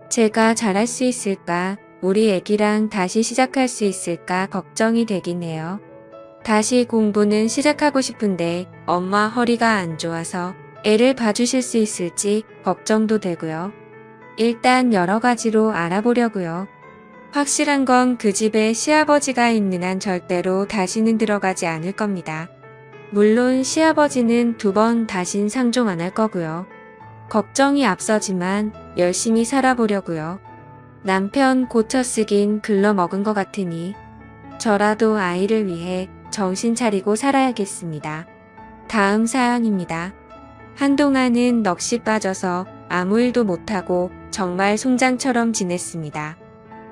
제가 잘할 수 있을까? 우리 애기랑 다시 시작할 수 있을까 걱정이 되긴 해요. 다시 공부는 시작하고 싶은데 엄마 허리가 안 좋아서 애를 봐주실 수 있을지 걱정도 되고요. 일단 여러 가지로 알아보려고요. 확실한 건 그 집에 시아버지가 있는 한 절대로 다시는 들어가지 않을 겁니다. 물론 시아버지는 2번 다신 상종 안 할 거고요. 걱정이 앞서지만 열심히 살아보려고요. 남편 고쳐 쓰긴 글러먹은 것 같으니 저라도 아이를 위해 정신 차리고 살아야겠습니다. 다음 사연입니다. 한동안은 넋이 빠져서 아무 일도 못하고 정말 송장처럼 지냈습니다.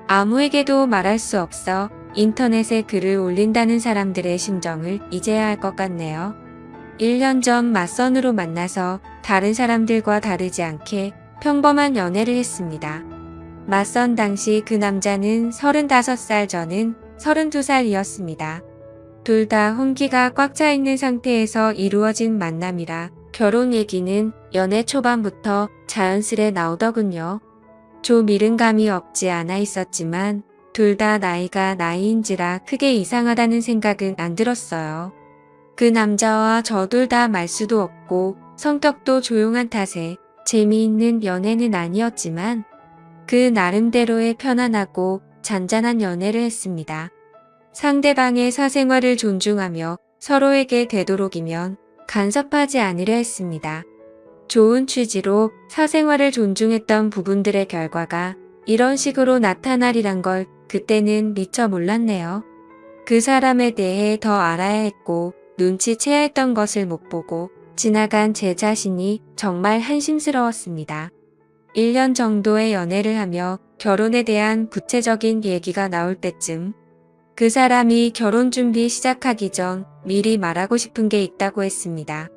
아무에게도 말할 수 없어 인터넷에 글을 올린다는 사람들의 심정을 이제야 알 것 같네요. 1년 전 맞선으로 만나서 다른 사람들과 다르지 않게 평범한 연애를 했습니다. 맞선 당시 그 남자는 35살, 저는 32살이었습니다. 둘 다 혼기가 꽉 차 있는 상태에서 이루어진 만남이라 결혼 얘기는 연애 초반부터 자연스레 나오더군요. 좀 이른 감이 없지 않아 있었지만 둘 다 나이가 나이인지라 크게 이상하다는 생각은 안 들었어요. 그 남자와 저 둘 다 말수도 없고 성격도 조용한 탓에 재미있는 연애는 아니었지만 그 나름대로의 편안하고 잔잔한 연애를 했습니다. 상대방의 사생활을 존중하며 서로에게 되도록이면 간섭하지 않으려 했습니다. 좋은 취지로 사생활을 존중했던 부분들의 결과가 이런 식으로 나타나리란 걸 그때는 미처 몰랐네요. 그 사람에 대해 더 알아야 했고 눈치채야 했던 것을 못 보고 지나간 제 자신이 정말 한심스러웠습니다. 1년 정도의 연애를 하며 결혼에 대한 구체적인 얘기가 나올 때쯤 그 사람이 결혼 준비 시작하기 전 미리 말하고 싶은 게 있다고 했습니다.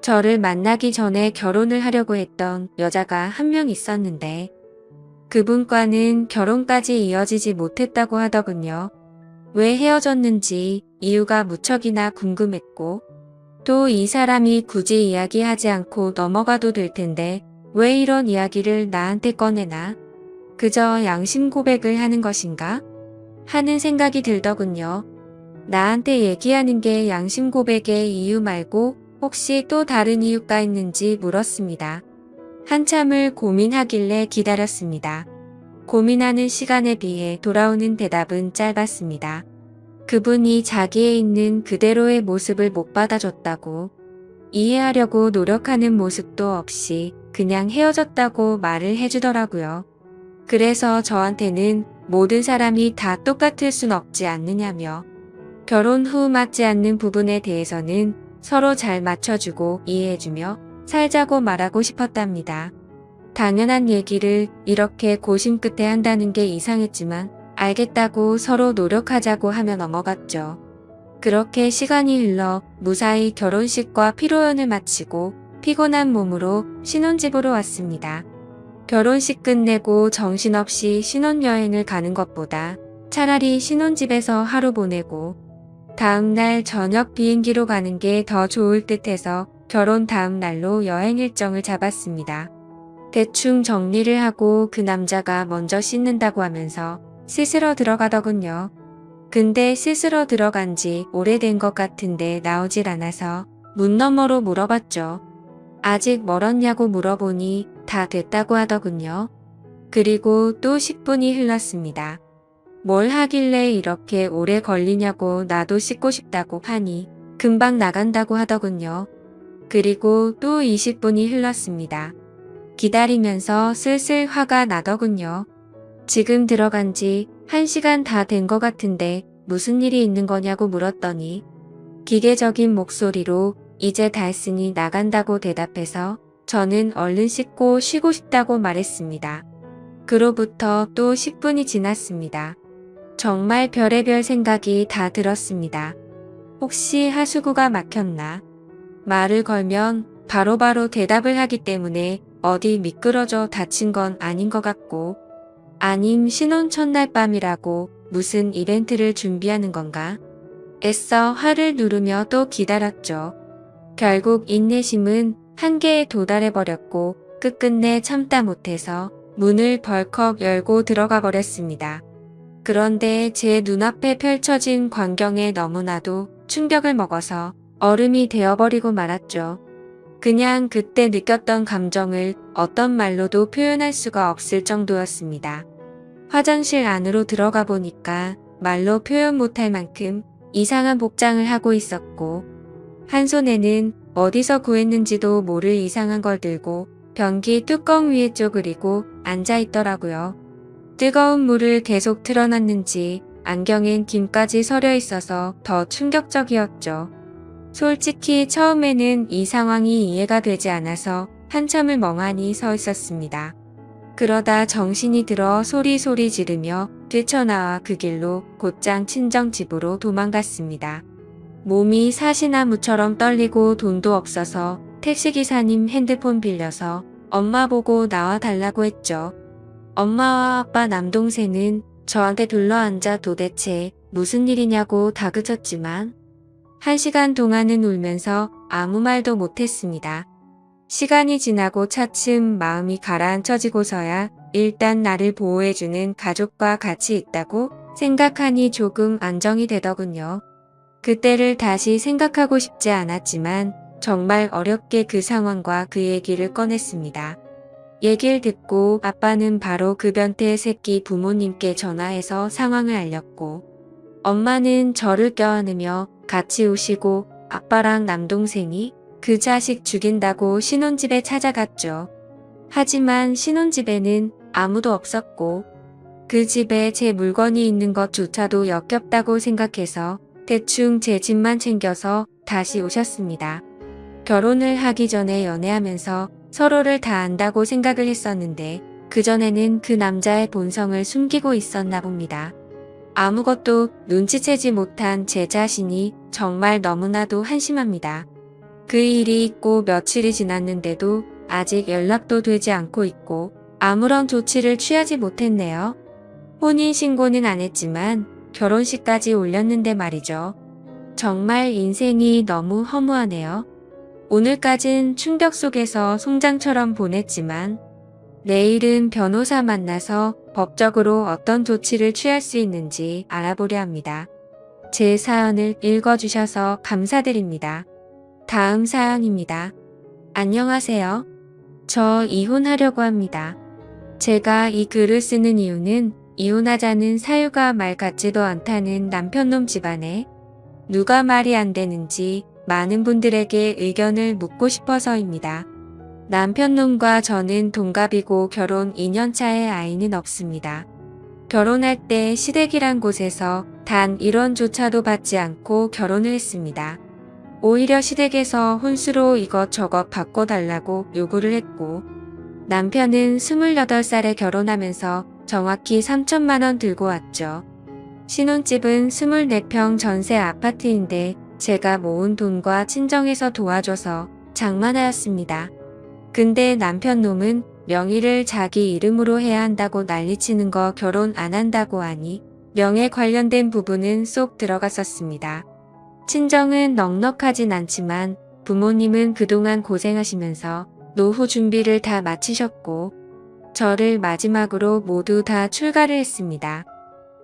저를 만나기 전에 결혼을 하려고 했던 여자가 한 명 있었는데 그분과는 결혼까지 이어지지 못했다고 하더군요. 왜 헤어졌는지 이유가 무척이나 궁금했고 또 이 사람이 굳이 이야기하지 않고 넘어가도 될 텐데 왜 이런 이야기를 나한테 꺼내나? 그저 양심 고백을 하는 것인가? 하는 생각이 들더군요. 나한테 얘기하는 게 양심 고백의 이유 말고 혹시 또 다른 이유가 있는지 물었습니다. 한참을 고민하길래 기다렸습니다. 고민하는 시간에 비해 돌아오는 대답은 짧았습니다. 그분이 자기에 있는 그대로의 모습을 못 받아줬다고, 이해하려고 노력하는 모습도 없이 그냥 헤어졌다고 말을 해주더라고요. 그래서 저한테는 모든 사람이 다 똑같을 순 없지 않느냐며 결혼 후 맞지 않는 부분에 대해서는 서로 잘 맞춰주고 이해해주며 살자고 말하고 싶었답니다. 당연한 얘기를 이렇게 고심 끝에 한다는 게 이상했지만 알겠다고 서로 노력하자고 하며 넘어갔죠. 그렇게 시간이 흘러 무사히 결혼식과 피로연을 마치고 피곤한 몸으로 신혼집으로 왔습니다. 결혼식 끝내고 정신없이 신혼여행을 가는 것보다 차라리 신혼집에서 하루 보내고 다음날 저녁 비행기로 가는 게 더 좋을 듯해서 결혼 다음 날로 여행 일정을 잡았습니다. 대충 정리를 하고 그 남자가 먼저 씻는다고 하면서 씻으러 들어가더군요. 근데 씻으러 들어간 지 오래된 것 같은데 나오질 않아서 문 너머로 물어봤죠. 아직 멀었냐고 물어보니 다 됐다고 하더군요. 그리고 또 10분이 흘렀습니다. 뭘 하길래 이렇게 오래 걸리냐고 나도 씻고 싶다고 하니 금방 나간다고 하더군요. 그리고 또 20분이 흘렀습니다. 기다리면서 슬슬 화가 나더군요. 지금 들어간 지 1시간 다 된 것 같은데 무슨 일이 있는 거냐고 물었더니 기계적인 목소리로 이제 다 했으니 나간다고 대답해서 저는 얼른 씻고 쉬고 싶다고 말했습니다. 그로부터 또 10분이 지났습니다. 정말 별의별 생각이 다 들었습니다. 혹시 하수구가 막혔나? 말을 걸면 바로바로 대답을 하기 때문에 어디 미끄러져 다친 건 아닌 것 같고, 아님 신혼 첫날 밤이라고 무슨 이벤트를 준비하는 건가? 애써 화를 누르며 또 기다렸죠. 결국 인내심은 한계에 도달해버렸고 끝끝내 참다 못해서 문을 벌컥 열고 들어가 버렸습니다. 그런데 제 눈앞에 펼쳐진 광경에 너무나도 충격을 먹어서 얼음이 되어버리고 말았죠. 그냥 그때 느꼈던 감정을 어떤 말로도 표현할 수가 없을 정도였습니다. 화장실 안으로 들어가 보니까 말로 표현 못할 만큼 이상한 복장을 하고 있었고, 한 손에는 어디서 구했는지도 모를 이상한 걸 들고 변기 뚜껑 위에 쪼그리고 앉아 있더라고요. 뜨거운 물을 계속 틀어놨는지 안경엔 김까지 서려 있어서 더 충격적이었죠. 솔직히 처음에는 이 상황이 이해가 되지 않아서 한참을 멍하니 서 있었습니다. 그러다 정신이 들어 소리소리 지르며 뛰쳐나와 그 길로 곧장 친정집으로 도망갔습니다. 몸이 사시나무처럼 떨리고 돈도 없어서 택시기사님 핸드폰 빌려서 엄마 보고 나와 달라고 했죠. 엄마와 아빠 남동생은 저한테 둘러앉아 도대체 무슨 일이냐고 다그쳤지만 1시간 동안은 울면서 아무 말도 못했습니다. 시간이 지나고 차츰 마음이 가라앉혀지고서야 일단 나를 보호해주는 가족과 같이 있다고 생각하니 조금 안정이 되더군요. 그때를 다시 생각하고 싶지 않았지만 정말 어렵게 그 상황과 그 얘기를 꺼냈습니다. 얘기를 듣고 아빠는 바로 그 변태 새끼 부모님께 전화해서 상황을 알렸고 엄마는 저를 껴안으며 같이 우시고 아빠랑 남동생이 그 자식 죽인다고 신혼집에 찾아갔죠. 하지만 신혼집에는 아무도 없었고 그 집에 제 물건이 있는 것조차도 역겹다고 생각해서 대충 제 집만 챙겨서 다시 오셨습니다. 결혼을 하기 전에 연애하면서 서로를 다 안다고 생각을 했었는데 그전에는 그 남자의 본성을 숨기고 있었나 봅니다. 아무것도 눈치채지 못한 제 자신이 정말 너무나도 한심합니다. 그 일이 있고 며칠이 지났는데도 아직 연락도 되지 않고 있고 아무런 조치를 취하지 못했네요. 혼인신고는 안 했지만 결혼식까지 올렸는데 말이죠. 정말 인생이 너무 허무하네요. 오늘까진 충격 속에서 송장처럼 보냈지만 내일은 변호사 만나서 법적으로 어떤 조치를 취할 수 있는지 알아보려 합니다. 제 사연을 읽어주셔서 감사드립니다. 다음 사연입니다. 안녕하세요. 저 이혼하려고 합니다. 제가 이 글을 쓰는 이유는 이혼하자는 사유가 말 같지도 않다는 남편놈 집안에 누가 말이 안 되는지 많은 분들에게 의견을 묻고 싶어서입니다. 남편놈과 저는 동갑이고 결혼 2년 차에 아이는 없습니다. 결혼할 때 시댁이란 곳에서 단 1원조차도 받지 않고 결혼을 했습니다. 오히려 시댁에서 혼수로 이것저것 바꿔달라고 요구를 했고 남편은 28살에 결혼하면서 정확히 3천만 원 들고 왔죠. 신혼집은 24평 전세 아파트인데 제가 모은 돈과 친정에서 도와줘서 장만하였습니다. 근데 남편 놈은 명의를 자기 이름으로 해야 한다고 난리치는 거 결혼 안 한다고 하니 명예 관련된 부분은 쏙 들어갔었습니다. 친정은 넉넉하진 않지만 부모님은 그동안 고생하시면서 노후 준비를 다 마치셨고 저를 마지막으로 모두 다 출가를 했습니다.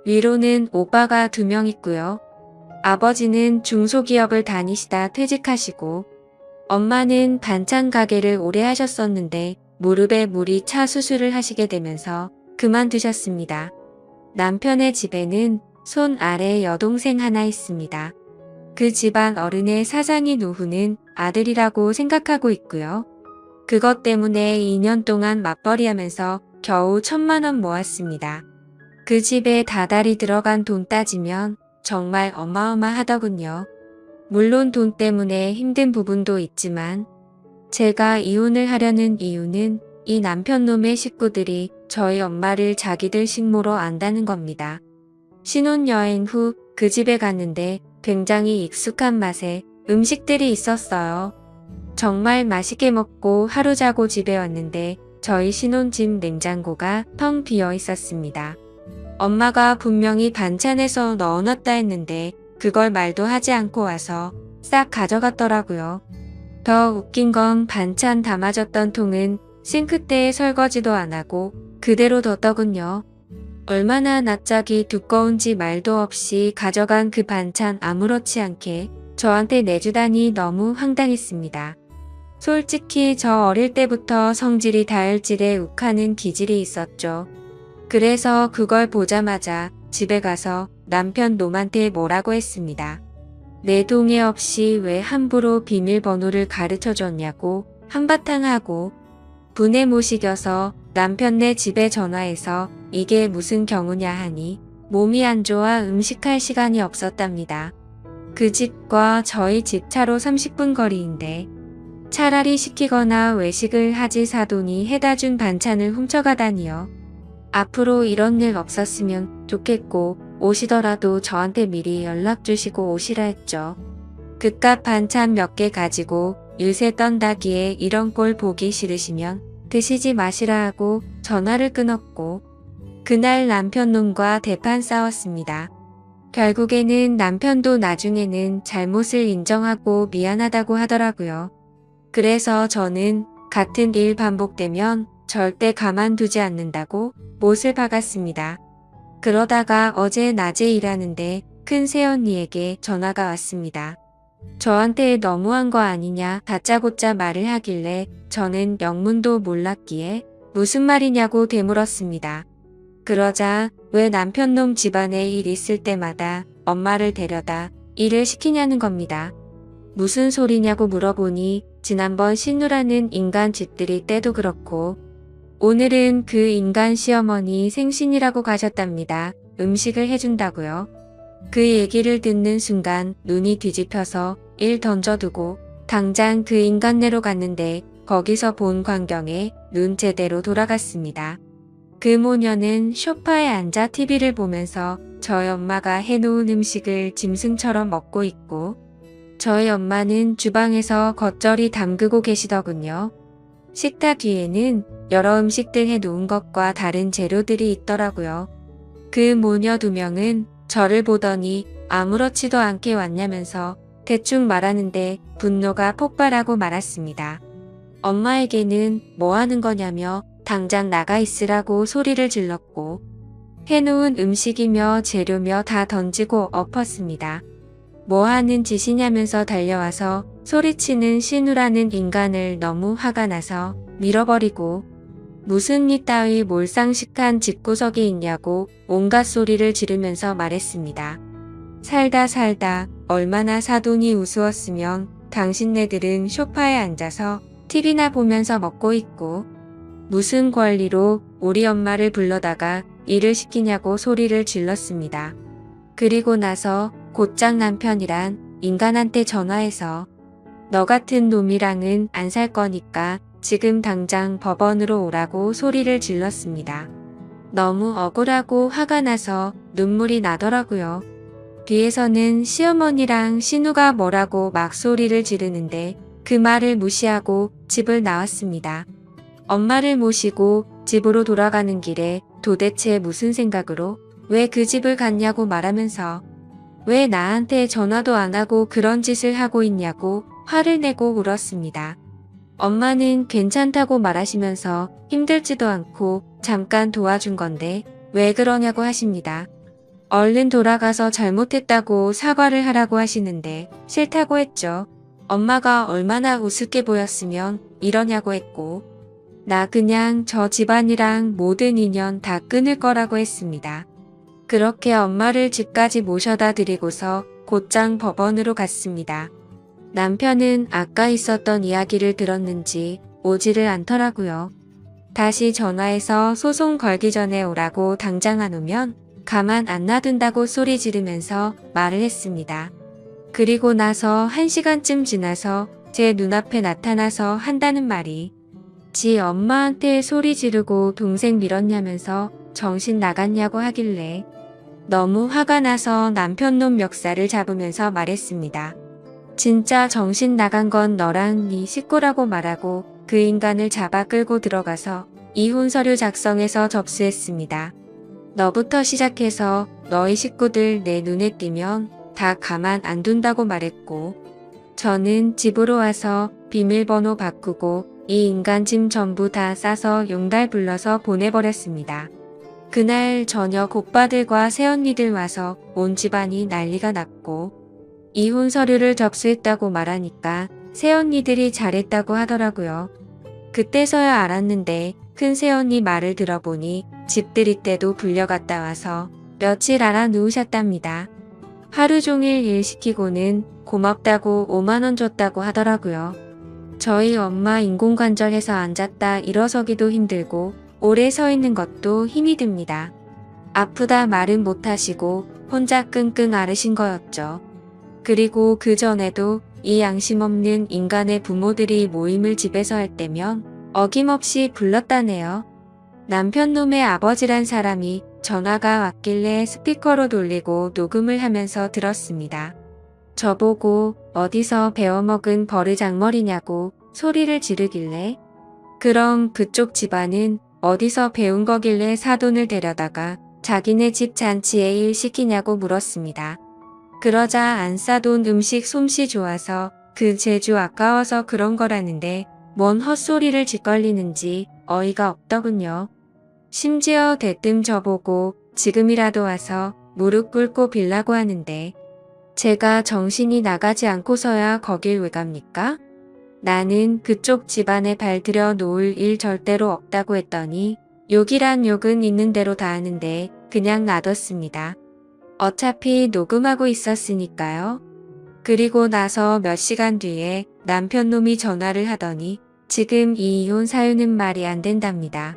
위로는 오빠가 2명 있고요. 아버지는 중소기업을 다니시다 퇴직하시고 엄마는 반찬 가게를 오래 하셨었는데 무릎에 물이 차 수술을 하시게 되면서 그만두셨습니다. 남편의 집에는 손 아래 여동생 하나 있습니다. 그 집안 어른의 사장이 노후는 아들이라고 생각하고 있고요. 그것 때문에 2년 동안 맞벌이하면서 겨우 1,000만 원 모았습니다. 그 집에 다달이 들어간 돈 따지면 정말 어마어마하더군요. 물론 돈 때문에 힘든 부분도 있지만 제가 이혼을 하려는 이유는 이 남편놈의 식구들이 저희 엄마를 자기들 식모로 안다는 겁니다. 신혼여행 후 그 집에 갔는데 굉장히 익숙한 맛의 음식들이 있었어요. 정말 맛있게 먹고 하루 자고 집에 왔는데 저희 신혼집 냉장고가 텅 비어 있었습니다. 엄마가 분명히 반찬에서 넣어놨다 했는데 그걸 말도 하지 않고 와서 싹 가져갔더라고요. 더 웃긴 건 반찬 담아줬던 통은 싱크대에 설거지도 안 하고 그대로 뒀더군요. 얼마나 납작이 두꺼운지 말도 없이 가져간 그 반찬 아무렇지 않게 저한테 내주다니 너무 황당했습니다. 솔직히 저 어릴 때부터 성질이 다혈질에 욱하는 기질이 있었죠. 그래서 그걸 보자마자 집에 가서 남편 놈한테 뭐라고 했습니다. 내 동의 없이 왜 함부로 비밀번호를 가르쳐줬냐고 한바탕 하고 분에 못 이겨서 남편네 집에 전화해서 이게 무슨 경우냐 하니 몸이 안 좋아 음식할 시간이 없었답니다. 그 집과 저희 집 차로 30분 거리인데 차라리 시키거나 외식을 하지 사돈이 해다 준 반찬을 훔쳐가다니요. 앞으로 이런 일 없었으면 좋겠고 오시더라도 저한테 미리 연락 주시고 오시라 했죠. 그깟 반찬 몇 개 가지고 유세 떤다기에 이런 꼴 보기 싫으시면 드시지 마시라 하고 전화를 끊었고 그날 남편 놈과 대판 싸웠습니다. 결국에는 남편도 나중에는 잘못을 인정하고 미안하다고 하더라고요. 그래서 저는 같은 일 반복되면 절대 가만두지 않는다고 못을 박았습니다. 그러다가 어제 낮에 일하는데 큰 새언니에게 전화가 왔습니다. 저한테 너무한 거 아니냐 다짜고짜 말을 하길래 저는 영문도 몰랐기에 무슨 말이냐고 되물었습니다. 그러자 왜 남편놈 집안에 일 있을 때마다 엄마를 데려다 일을 시키냐는 겁니다. 무슨 소리냐고 물어보니 지난번 신우라는 인간 집들이 때도 그렇고 오늘은 그 인간 시어머니 생신이라고 가셨답니다. 음식을 해준다고요. 그 얘기를 듣는 순간 눈이 뒤집혀서 일 던져두고 당장 그 인간네로 갔는데 거기서 본 광경에 눈 제대로 돌아갔습니다. 그 모녀는 소파에 앉아 TV를 보면서 저희 엄마가 해놓은 음식을 짐승처럼 먹고 있고 저희 엄마는 주방에서 겉절이 담그고 계시더군요. 식탁 위에는 여러 음식들 해놓은 것과 다른 재료들이 있더라고요. 그 모녀 두 명은 저를 보더니 아무렇지도 않게 왔냐면서 대충 말하는데 분노가 폭발하고 말았습니다. 엄마에게는 뭐 하는 거냐며 당장 나가 있으라고 소리를 질렀고 해놓은 음식이며 재료며 다 던지고 엎었습니다. 뭐 하는 짓이냐면서 달려와서 소리치는 신우라는 인간을 너무 화가 나서 밀어버리고 무슨 이 따위 몰상식한 집구석이 있냐고 온갖 소리를 지르면서 말했습니다. 살다 얼마나 사돈이 우스웠으면 당신네들은 소파에 앉아서 TV나 보면서 먹고 있고 무슨 권리로 우리 엄마를 불러다가 일을 시키냐고 소리를 질렀습니다. 그리고 나서 곧장 남편이란 인간한테 전화해서 너 같은 놈이랑은 안 살 거니까 지금 당장 법원으로 오라고 소리를 질렀습니다. 너무 억울하고 화가 나서 눈물이 나더라고요. 뒤에서는 시어머니랑 신우가 뭐라고 막 소리를 지르는데 그 말을 무시하고 집을 나왔습니다. 엄마를 모시고 집으로 돌아가는 길에 도대체 무슨 생각으로 왜 그 집을 갔냐고 말하면서 왜 나한테 전화도 안 하고 그런 짓을 하고 있냐고 화를 내고 울었습니다. 엄마는 괜찮다고 말하시면서 힘들지도 않고 잠깐 도와준 건데 왜 그러냐고 하십니다. 얼른 돌아가서 잘못했다고 사과를 하라고 하시는데 싫다고 했죠. 엄마가 얼마나 우습게 보였으면 이러냐고 했고 나 그냥 저 집안이랑 모든 인연 다 끊을 거라고 했습니다. 그렇게 엄마를 집까지 모셔다 드리고서 곧장 법원으로 갔습니다. 남편은 아까 있었던 이야기를 들었는지 오지를 않더라고요. 다시 전화해서 소송 걸기 전에 오라고 당장 안 오면 가만 안 놔둔다고 소리 지르면서 말을 했습니다. 그리고 나서 1시간쯤 지나서 제 눈앞에 나타나서 한다는 말이 지 엄마한테 소리 지르고 동생 밀었냐면서 정신 나갔냐고 하길래 너무 화가 나서 남편놈 멱살을 잡으면서 말했습니다. 진짜 정신 나간 건 너랑 네 식구라고 말하고 그 인간을 잡아 끌고 들어가서 이혼 서류 작성해서 접수했습니다. 너부터 시작해서 너희 식구들 내 눈에 띄면 다 가만 안 둔다고 말했고 저는 집으로 와서 비밀번호 바꾸고 이 인간 짐 전부 다 싸서 용달 불러서 보내버렸습니다. 그날 저녁 오빠들과 새언니들 와서 온 집안이 난리가 났고 이혼 서류를 접수했다고 말하니까 새언니들이 잘했다고 하더라고요. 그때서야 알았는데 큰 새언니 말을 들어보니 집들이 때도 불려갔다 와서 며칠 알아 누우셨답니다. 하루 종일 일 시키고는 고맙다고 5만 원 줬다고 하더라고요. 저희 엄마 인공관절해서 앉았다 일어서기도 힘들고 오래 서 있는 것도 힘이 듭니다. 아프다 말은 못하시고 혼자 끙끙 앓으신 거였죠. 그리고 그 전에도 이 양심 없는 인간의 부모들이 모임을 집에서 할 때면 어김없이 불렀다네요. 남편놈의 아버지란 사람이 전화가 왔길래 스피커로 돌리고 녹음을 하면서 들었습니다. 저보고 어디서 배워먹은 버르장머리냐고 소리를 지르길래 그럼 그쪽 집안은 어디서 배운 거길래 사돈을 데려다가 자기네 집 잔치에 일 시키냐고 물었습니다. 그러자 안 싸돈 음식 솜씨 좋아서 그 재주 아까워서 그런 거라는데 뭔 헛소리를 짓걸리는지 어이가 없더군요. 심지어 대뜸 저보고 지금이라도 와서 무릎 꿇고 빌라고 하는데 제가 정신이 나가지 않고서야 거길 왜 갑니까? 나는 그쪽 집안에 발들여 놓을 일 절대로 없다고 했더니 욕이란 욕은 있는 대로 다 하는데 그냥 놔뒀습니다. 어차피 녹음하고 있었으니까요. 그리고 나서 몇 시간 뒤에 남편놈이 전화를 하더니 지금 이 이혼 사유는 말이 안 된답니다.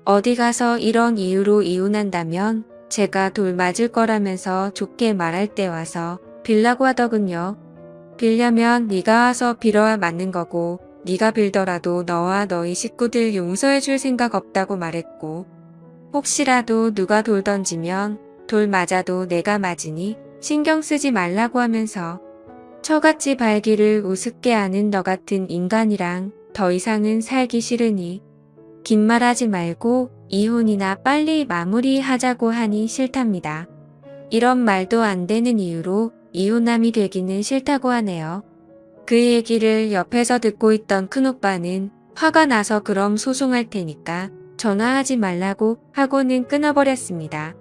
어디 가서 이런 이유로 이혼한다면 제가 돌 맞을 거라면서 좋게 말할 때 와서 빌라고 하더군요. 빌려면 네가 와서 빌어야 맞는 거고 네가 빌더라도 너와 너희 식구들 용서해 줄 생각 없다고 말했고 혹시라도 누가 돌 던지면 돌 맞아도 내가 맞으니 신경 쓰지 말라고 하면서 처갓집 발기를 우습게 아는 너 같은 인간이랑 더 이상은 살기 싫으니 긴 말하지 말고 이혼이나 빨리 마무리하자고 하니 싫답니다. 이런 말도 안 되는 이유로 이혼남이 되기는 싫다고 하네요. 그 얘기를 옆에서 듣고 있던 큰오빠는 화가 나서 그럼 소송할 테니까 전화하지 말라고 하고는 끊어버렸습니다.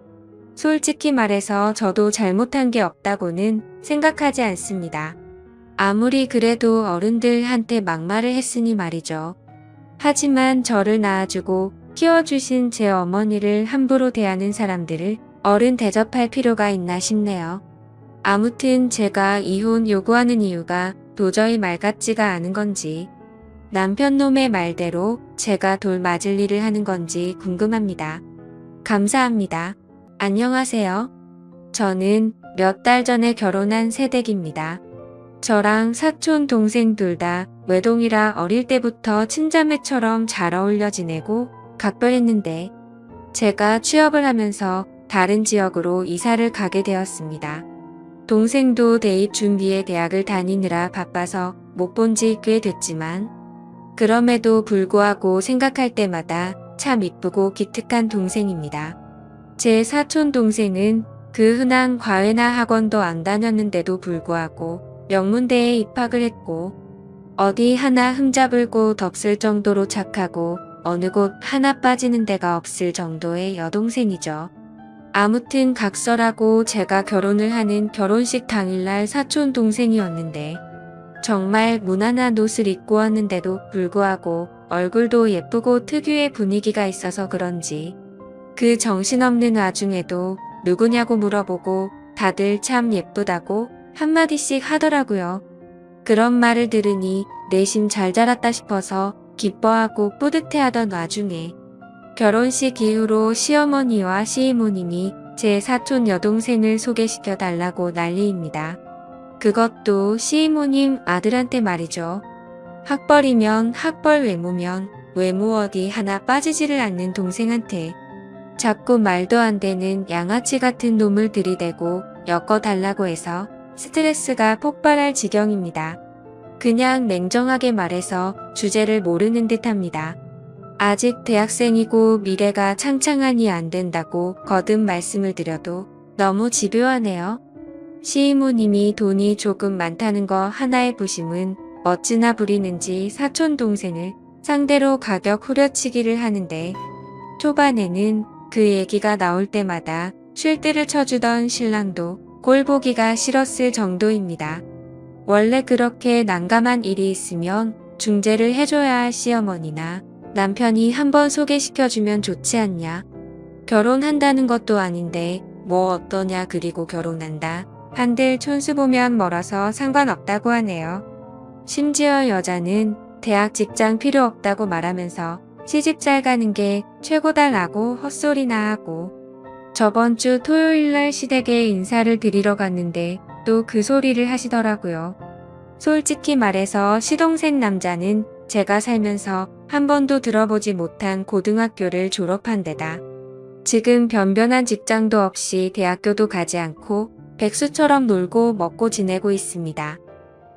솔직히 말해서 저도 잘못한 게 없다고는 생각하지 않습니다. 아무리 그래도 어른들한테 막말을 했으니 말이죠. 하지만 저를 낳아주고 키워주신 제 어머니를 함부로 대하는 사람들을 어른 대접할 필요가 있나 싶네요. 아무튼 제가 이혼 요구하는 이유가 도저히 말 같지가 않은 건지 남편놈의 말대로 제가 돌 맞을 일을 하는 건지 궁금합니다. 감사합니다. 안녕하세요. 저는 몇 달 전에 결혼한 새댁입니다. 저랑 사촌 동생 둘 다 외동이라 어릴 때부터 친자매처럼 잘 어울려 지내고 각별했는데 제가 취업을 하면서 다른 지역으로 이사를 가게 되었습니다. 동생도 대입 준비에 대학을 다니느라 바빠서 못 본 지 꽤 됐지만 그럼에도 불구하고 생각할 때마다 참 이쁘고 기특한 동생입니다. 제 사촌 동생은 그 흔한 과외나 학원도 안 다녔는데도 불구하고 명문대에 입학을 했고 어디 하나 흠잡을 곳 없을 정도로 착하고 어느 곳 하나 빠지는 데가 없을 정도의 여동생이죠. 아무튼 각설하고 제가 결혼을 하는 결혼식 당일날 사촌 동생이었는데 정말 무난한 옷을 입고 왔는데도 불구하고 얼굴도 예쁘고 특유의 분위기가 있어서 그런지 그 정신없는 와중에도 누구냐고 물어보고 다들 참 예쁘다고 한마디씩 하더라고요. 그런 말을 들으니 내심 잘 자랐다 싶어서 기뻐하고 뿌듯해하던 와중에 결혼식 이후로 시어머니와 시이모님이 제 사촌 여동생을 소개시켜 달라고 난리입니다. 그것도 시이모님 아들한테 말이죠. 학벌이면 학벌 외모면 외모 어디 하나 빠지지를 않는 동생한테 자꾸 말도 안 되는 양아치 같은 놈을 들이대고 엮어달라고 해서 스트레스가 폭발할 지경입니다. 그냥 냉정하게 말해서 주제를 모르는 듯합니다. 아직 대학생이고 미래가 창창하니 안 된다고 거듭 말씀을 드려도 너무 집요하네요. 시이모님이 돈이 조금 많다는 거 하나의 부심은 어찌나 부리는지 사촌 동생을 상대로 가격 후려치기를 하는데 초반에는 그 얘기가 나올 때마다 쉴드를 쳐주던 신랑도 꼴 보기가 싫었을 정도입니다. 원래 그렇게 난감한 일이 있으면 중재를 해줘야 할 시어머니나 남편이 한번 소개시켜주면 좋지 않냐. 결혼한다는 것도 아닌데 뭐 어떠냐 그리고 결혼한다. 한들 촌수 보면 멀어서 상관없다고 하네요. 심지어 여자는 대학 직장 필요 없다고 말하면서 시집 잘 가는 게 최고다라고 헛소리나 하고 저번 주 토요일날 시댁에 인사를 드리러 갔는데 또 그 소리를 하시더라고요. 솔직히 말해서 시동생 남자는 제가 살면서 한 번도 들어보지 못한 고등학교를 졸업한 데다 지금 변변한 직장도 없이 대학교도 가지 않고 백수처럼 놀고 먹고 지내고 있습니다.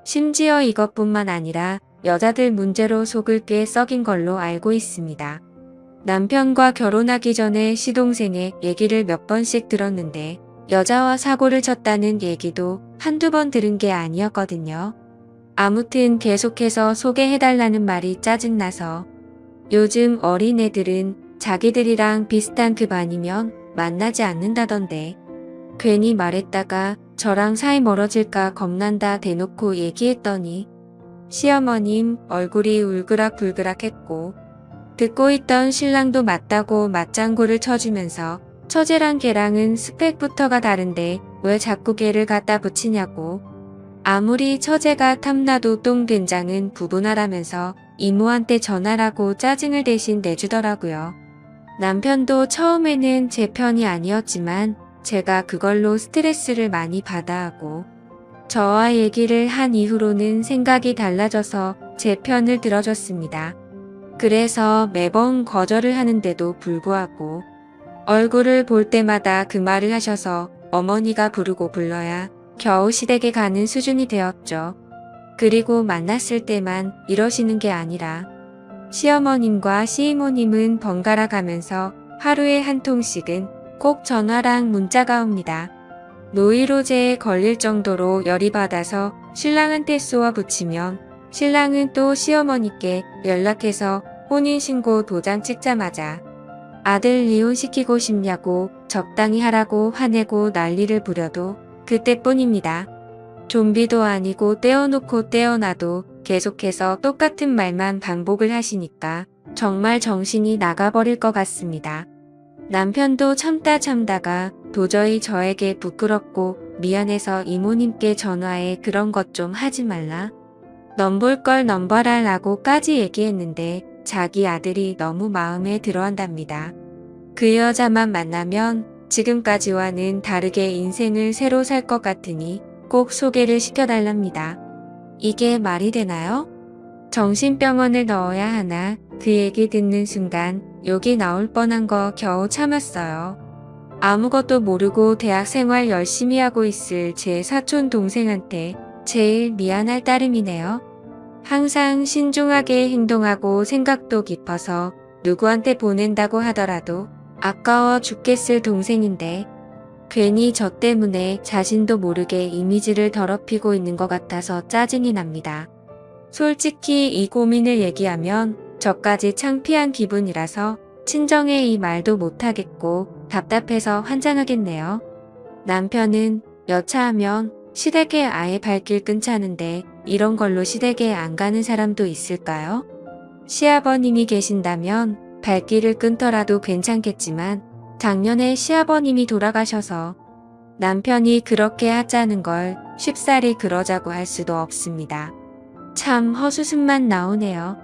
심지어 이것뿐만 아니라 여자들 문제로 속을 꽤 썩인 걸로 알고 있습니다. 남편과 결혼하기 전에 시동생의 얘기를 몇 번씩 들었는데 여자와 사고를 쳤다는 얘기도 한두 번 들은 게 아니었거든요. 아무튼 계속해서 소개해달라는 말이 짜증나서 요즘 어린애들은 자기들이랑 비슷한 급 아니면 만나지 않는다던데 괜히 말했다가 저랑 사이 멀어질까 겁난다 대놓고 얘기했더니 시어머님 얼굴이 울그락불그락 했고 듣고 있던 신랑도 맞다고 맞장구를 쳐주면서 처제랑 걔랑은 스펙부터가 다른데 왜 자꾸 걔를 갖다 붙이냐고 아무리 처제가 탐나도 똥된장은 구분하라면서 이모한테 전화라고 짜증을 대신 내주더라고요. 남편도 처음에는 제 편이 아니었지만 제가 그걸로 스트레스를 많이 받아 하고 저와 얘기를 한 이후로는 생각이 달라져서 제 편을 들어줬습니다. 그래서 매번 거절을 하는데도 불구하고 얼굴을 볼 때마다 그 말을 하셔서 어머니가 부르고 불러야 겨우 시댁에 가는 수준이 되었죠. 그리고 만났을 때만 이러시는 게 아니라 시어머님과 시이모님은 번갈아 가면서 하루에 한 통씩은 꼭 전화랑 문자가 옵니다. 노이로제에 걸릴 정도로 열이 받아서 신랑한테 쏘아 붙이면 신랑은 또 시어머니께 연락해서 혼인신고 도장 찍자마자 아들 이혼시키고 싶냐고 적당히 하라고 화내고 난리를 부려도 그때뿐입니다. 좀비도 아니고 떼어놓고 떼어놔도 계속해서 똑같은 말만 반복을 하시니까 정말 정신이 나가버릴 것 같습니다. 남편도 참다가 도저히 저에게 부끄럽고 미안해서 이모님께 전화해 그런 것 좀 하지 말라. 넘볼 걸 넘봐라 라고까지 얘기했는데 자기 아들이 너무 마음에 들어한답니다. 그 여자만 만나면 지금까지와는 다르게 인생을 새로 살 것 같으니 꼭 소개를 시켜달랍니다. 이게 말이 되나요? 정신병원을 넣어야 하나 그 얘기 듣는 순간 욕이 나올 뻔한 거 겨우 참았어요. 아무것도 모르고 대학 생활 열심히 하고 있을 제 사촌 동생한테 제일 미안할 따름이네요. 항상 신중하게 행동하고 생각도 깊어서 누구한테 보낸다고 하더라도 아까워 죽겠을 동생인데 괜히 저 때문에 자신도 모르게 이미지를 더럽히고 있는 것 같아서 짜증이 납니다. 솔직히 이 고민을 얘기하면 저까지 창피한 기분이라서 친정에 이 말도 못하겠고 답답해서 환장하겠네요. 남편은 여차하면 시댁에 아예 발길 끊자는데 이런 걸로 시댁에 안 가는 사람도 있을까요? 시아버님이 계신다면 발길을 끊더라도 괜찮겠지만 작년에 시아버님이 돌아가셔서 남편이 그렇게 하자는 걸 쉽사리 그러자고 할 수도 없습니다. 참 허수습만 나오네요.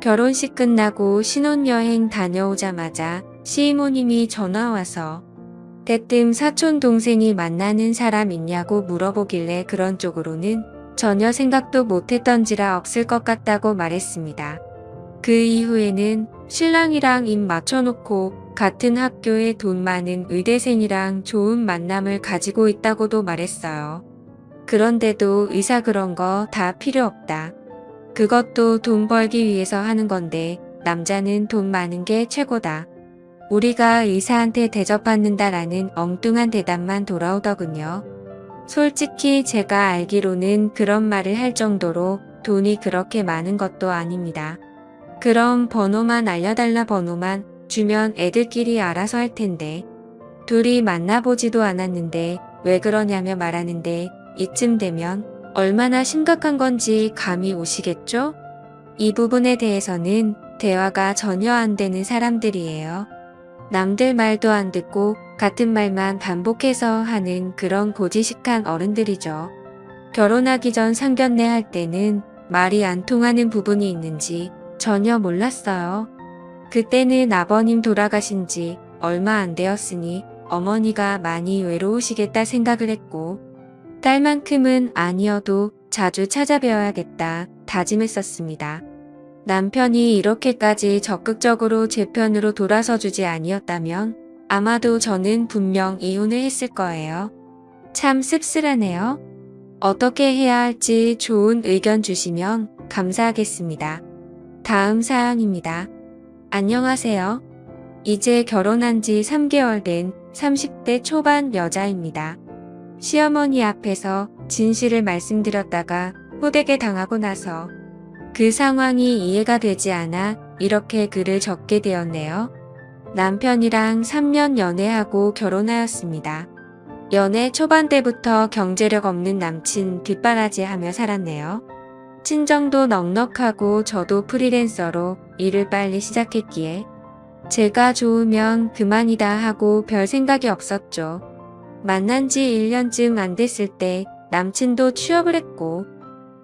결혼식 끝나고 신혼여행 다녀오자마자 시이모님이 전화와서 대뜸 사촌 동생이 만나는 사람 있냐고 물어보길래 그런 쪽으로는 전혀 생각도 못했던지라 없을 것 같다고 말했습니다. 그 이후에는 신랑이랑 입 맞춰놓고 같은 학교에 돈 많은 의대생이랑 좋은 만남을 가지고 있다고도 말했어요. 그런데도 의사 그런 거 다 필요 없다. 그것도 돈 벌기 위해서 하는 건데 남자는 돈 많은 게 최고다. 우리가 의사한테 대접받는다라는 엉뚱한 대답만 돌아오더군요. 솔직히 제가 알기로는 그런 말을 할 정도로 돈이 그렇게 많은 것도 아닙니다. 그럼 번호만 알려달라 번호만 주면 애들끼리 알아서 할 텐데 둘이 만나보지도 않았는데 왜 그러냐며 말하는데 이쯤 되면 얼마나 심각한 건지 감이 오시겠죠? 이 부분에 대해서는 대화가 전혀 안 되는 사람들이에요. 남들 말도 안 듣고 같은 말만 반복해서 하는 그런 고지식한 어른들이죠. 결혼하기 전 상견례 할 때는 말이 안 통하는 부분이 있는지 전혀 몰랐어요. 그때는 아버님 돌아가신 지 얼마 안 되었으니 어머니가 많이 외로우시겠다 생각을 했고, 딸만큼은 아니어도 자주 찾아뵈어야겠다 다짐했었습니다. 남편이 이렇게까지 적극적으로 제 편으로 돌아서 주지 아니었다면 아마도 저는 분명 이혼을 했을 거예요. 참 씁쓸하네요. 어떻게 해야 할지 좋은 의견 주시면 감사하겠습니다. 다음 사연입니다. 안녕하세요. 이제 결혼한 지 3개월 된 30대 초반 여자입니다. 시어머니 앞에서 진실을 말씀드렸다가 호되게 당하고 나서 그 상황이 이해가 되지 않아 이렇게 글을 적게 되었네요. 남편이랑 3년 연애하고 결혼하였습니다. 연애 초반 때부터 경제력 없는 남친 뒷바라지하며 살았네요. 친정도 넉넉하고 저도 프리랜서로 일을 빨리 시작했기에 제가 좋으면 그만이다 하고 별 생각이 없었죠. 만난 지 1년쯤 안 됐을 때 남친도 취업을 했고,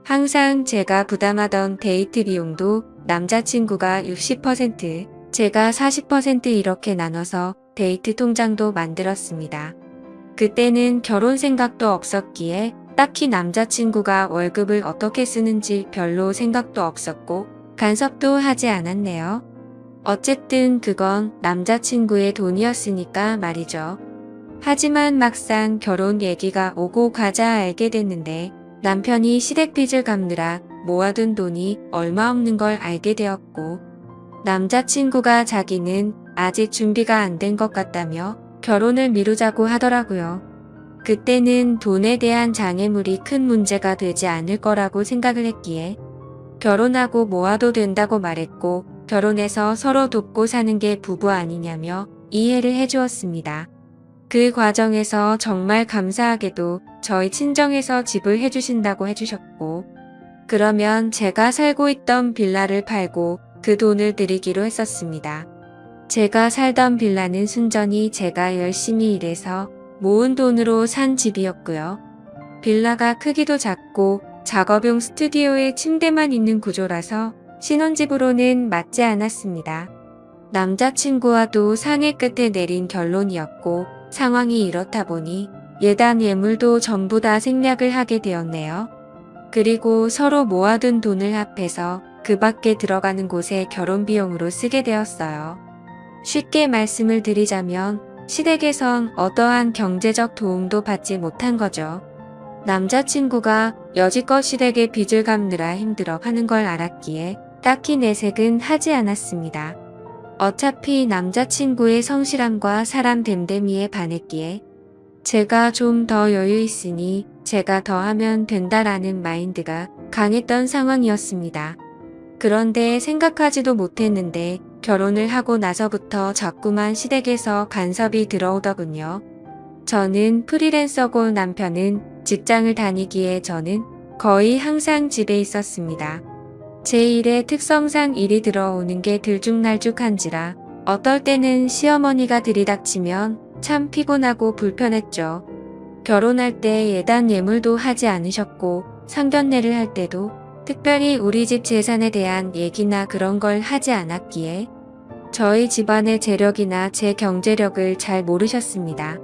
항상 제가 부담하던 데이트 비용도 남자친구가 60%, 제가 40% 이렇게 나눠서 데이트 통장도 만들었습니다. 그때는 결혼 생각도 없었기에 딱히 남자친구가 월급을 어떻게 쓰는지 별로 생각도 없었고 간섭도 하지 않았네요. 어쨌든 그건 남자친구의 돈이었으니까 말이죠. 하지만 막상 결혼 얘기가 오고 가자 알게 됐는데 남편이 시댁빚을 갚느라 모아둔 돈이 얼마 없는 걸 알게 되었고, 남자친구가 자기는 아직 준비가 안 된 것 같다며 결혼을 미루자고 하더라고요. 그때는 돈에 대한 장애물이 큰 문제가 되지 않을 거라고 생각을 했기에 결혼하고 모아도 된다고 말했고, 결혼해서 서로 돕고 사는 게 부부 아니냐며 이해를 해주었습니다. 그 과정에서 정말 감사하게도 저희 친정에서 집을 해주신다고 해주셨고, 그러면 제가 살고 있던 빌라를 팔고 그 돈을 드리기로 했었습니다. 제가 살던 빌라는 순전히 제가 열심히 일해서 모은 돈으로 산 집이었고요. 빌라가 크기도 작고 작업용 스튜디오에 침대만 있는 구조라서 신혼집으로는 맞지 않았습니다. 남자친구와도 상의 끝에 내린 결론이었고, 상황이 이렇다 보니 예단 예물도 전부 다 생략을 하게 되었네요. 그리고 서로 모아둔 돈을 합해서 그 밖에 들어가는 곳에 결혼 비용으로 쓰게 되었어요. 쉽게 말씀을 드리자면 시댁에선 어떠한 경제적 도움도 받지 못한 거죠. 남자친구가 여지껏 시댁의 빚을 갚느라 힘들어 하는 걸 알았기에 딱히 내색은 하지 않았습니다. 어차피 남자친구의 성실함과 사람 됨됨이에 반했기에 제가 좀 더 여유 있으니 제가 더 하면 된다라는 마인드가 강했던 상황이었습니다. 그런데 생각하지도 못했는데 결혼을 하고 나서부터 자꾸만 시댁에서 간섭이 들어오더군요. 저는 프리랜서고 남편은 직장을 다니기에 저는 거의 항상 집에 있었습니다. 제 일의 특성상 일이 들어오는 게 들쭉날쭉한지라 어떨 때는 시어머니가 들이닥치면 참 피곤하고 불편했죠. 결혼할 때 예단 예물도 하지 않으셨고 상견례를 할 때도 특별히 우리 집 재산에 대한 얘기나 그런 걸 하지 않았기에 저희 집안의 재력이나 제 경제력을 잘 모르셨습니다.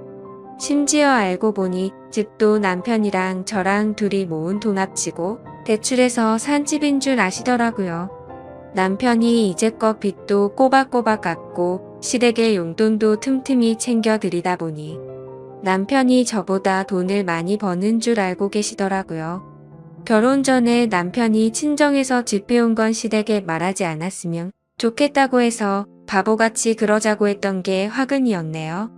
심지어 알고 보니 집도 남편이랑 저랑 둘이 모은 돈 합치고 대출해서 산 집인 줄 아시더라고요. 남편이 이제껏 빚도 꼬박꼬박 갚고 시댁의 용돈도 틈틈이 챙겨드리다 보니 남편이 저보다 돈을 많이 버는 줄 알고 계시더라고요. 결혼 전에 남편이 친정에서 집 해온 건 시댁에 말하지 않았으면 좋겠다고 해서 바보같이 그러자고 했던 게 화근이었네요.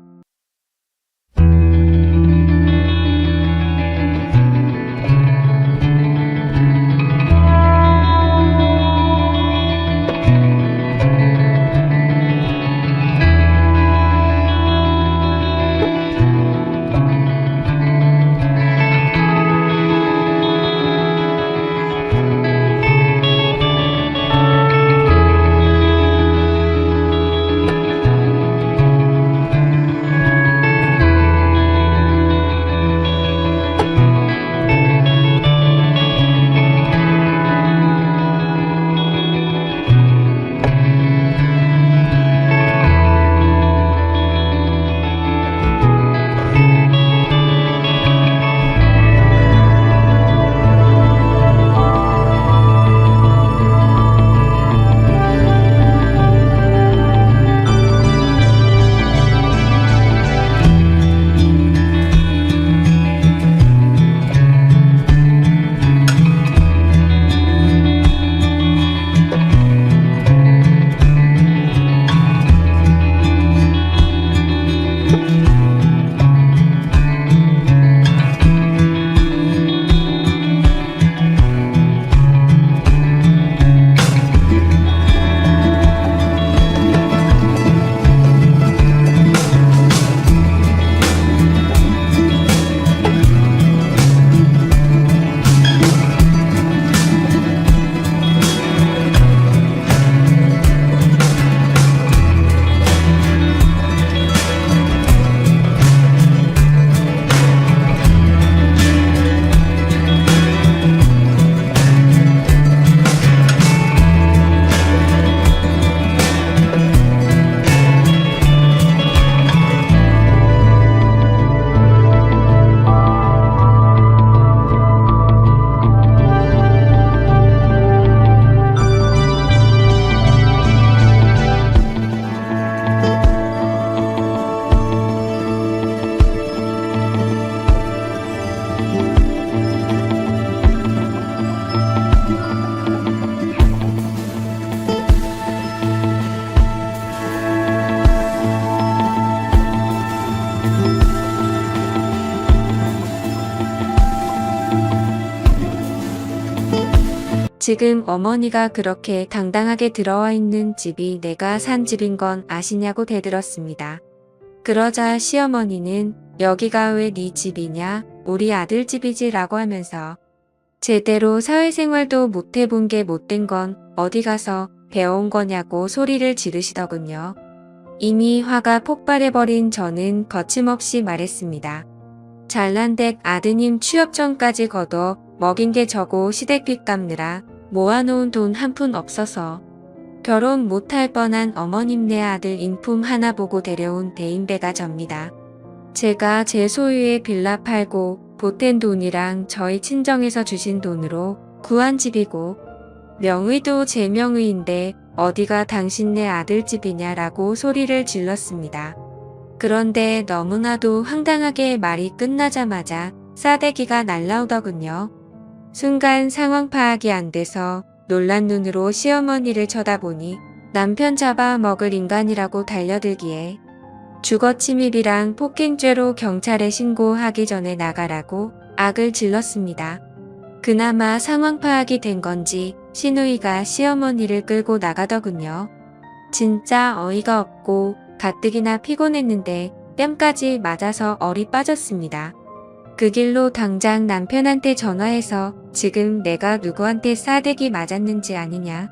지금 어머니가 그렇게 당당하게 들어와 있는 집이 내가 산 집인 건 아시냐고 대들었습니다. 그러자 시어머니는 여기가 왜 네 집이냐? 우리 아들 집이지 라고 하면서 제대로 사회생활도 못 해본 게 못된 건 어디 가서 배워온 거냐고 소리를 지르시더군요. 이미 화가 폭발해버린 저는 거침없이 말했습니다. 잘난댁 아드님 취업 전까지 걷어 먹인 게 저고 시댁빚 갚느라 모아놓은 돈 한 푼 없어서 결혼 못할 뻔한 어머님네 아들 인품 하나 보고 데려온 대인배가 접니다. 제가 제 소유의 빌라 팔고 보탠 돈이랑 저희 친정에서 주신 돈으로 구한 집이고 명의도 제 명의인데 어디가 당신네 아들 집이냐라고 소리를 질렀습니다. 그런데 너무나도 황당하게 말이 끝나자마자 싸대기가 날라오더군요. 순간 상황 파악이 안 돼서 놀란 눈으로 시어머니를 쳐다보니 남편 잡아먹을 인간이라고 달려들기에 주거침입이랑 폭행죄로 경찰에 신고하기 전에 나가라고 악을 질렀습니다. 그나마 상황 파악이 된 건지 시누이가 시어머니를 끌고 나가더군요. 진짜 어이가 없고 가뜩이나 피곤했는데 뺨까지 맞아서 얼이 빠졌습니다. 그 길로 당장 남편한테 전화해서 지금 내가 누구한테 싸대기 맞았는지 아니냐.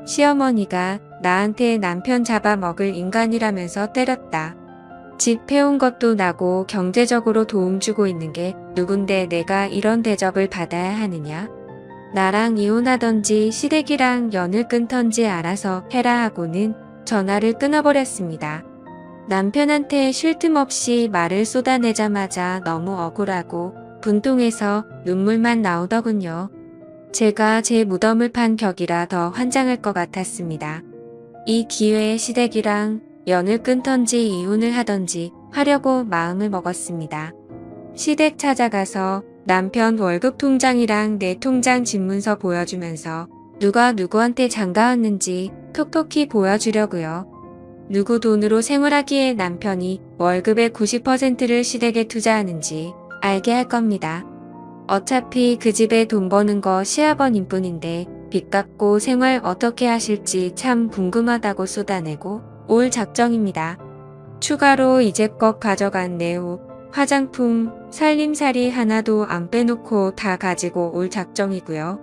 시어머니가 나한테 남편 잡아먹을 인간이라면서 때렸다. 집 해온 것도 나고 경제적으로 도움 주고 있는 게 누군데 내가 이런 대접을 받아야 하느냐. 나랑 이혼하던지 시댁이랑 연을 끊던지 알아서 해라 하고는 전화를 끊어버렸습니다. 남편한테 쉴 틈 없이 말을 쏟아내자마자 너무 억울하고 분통해서 눈물만 나오더군요. 제가 제 무덤을 판 격이라 더 환장할 것 같았습니다. 이 기회에 시댁이랑 연을 끊던지 이혼을 하던지 하려고 마음을 먹었습니다. 시댁 찾아가서 남편 월급 통장이랑 내 통장 집문서 보여주면서 누가 누구한테 장가왔는지 톡톡히 보여주려고요. 누구 돈으로 생활하기에 남편이 월급의 90%를 시댁에 투자하는지 알게 할 겁니다. 어차피 그 집에 돈 버는 거 시아버님 뿐인데 빚 갚고 생활 어떻게 하실지 참 궁금하다고 쏟아내고 올 작정입니다. 추가로 이제껏 가져간 내 옷, 화장품, 살림살이 하나도 안 빼놓고 다 가지고 올 작정이고요.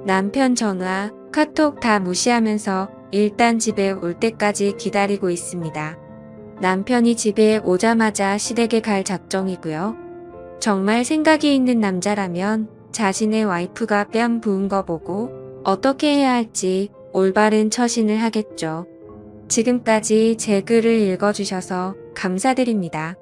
남편 전화, 카톡 다 무시하면서 일단 집에 올 때까지 기다리고 있습니다. 남편이 집에 오자마자 시댁에 갈 작정이고요. 정말 생각이 있는 남자라면 자신의 와이프가 뺨 부은 거 보고 어떻게 해야 할지 올바른 처신을 하겠죠. 지금까지 제 글을 읽어주셔서 감사드립니다.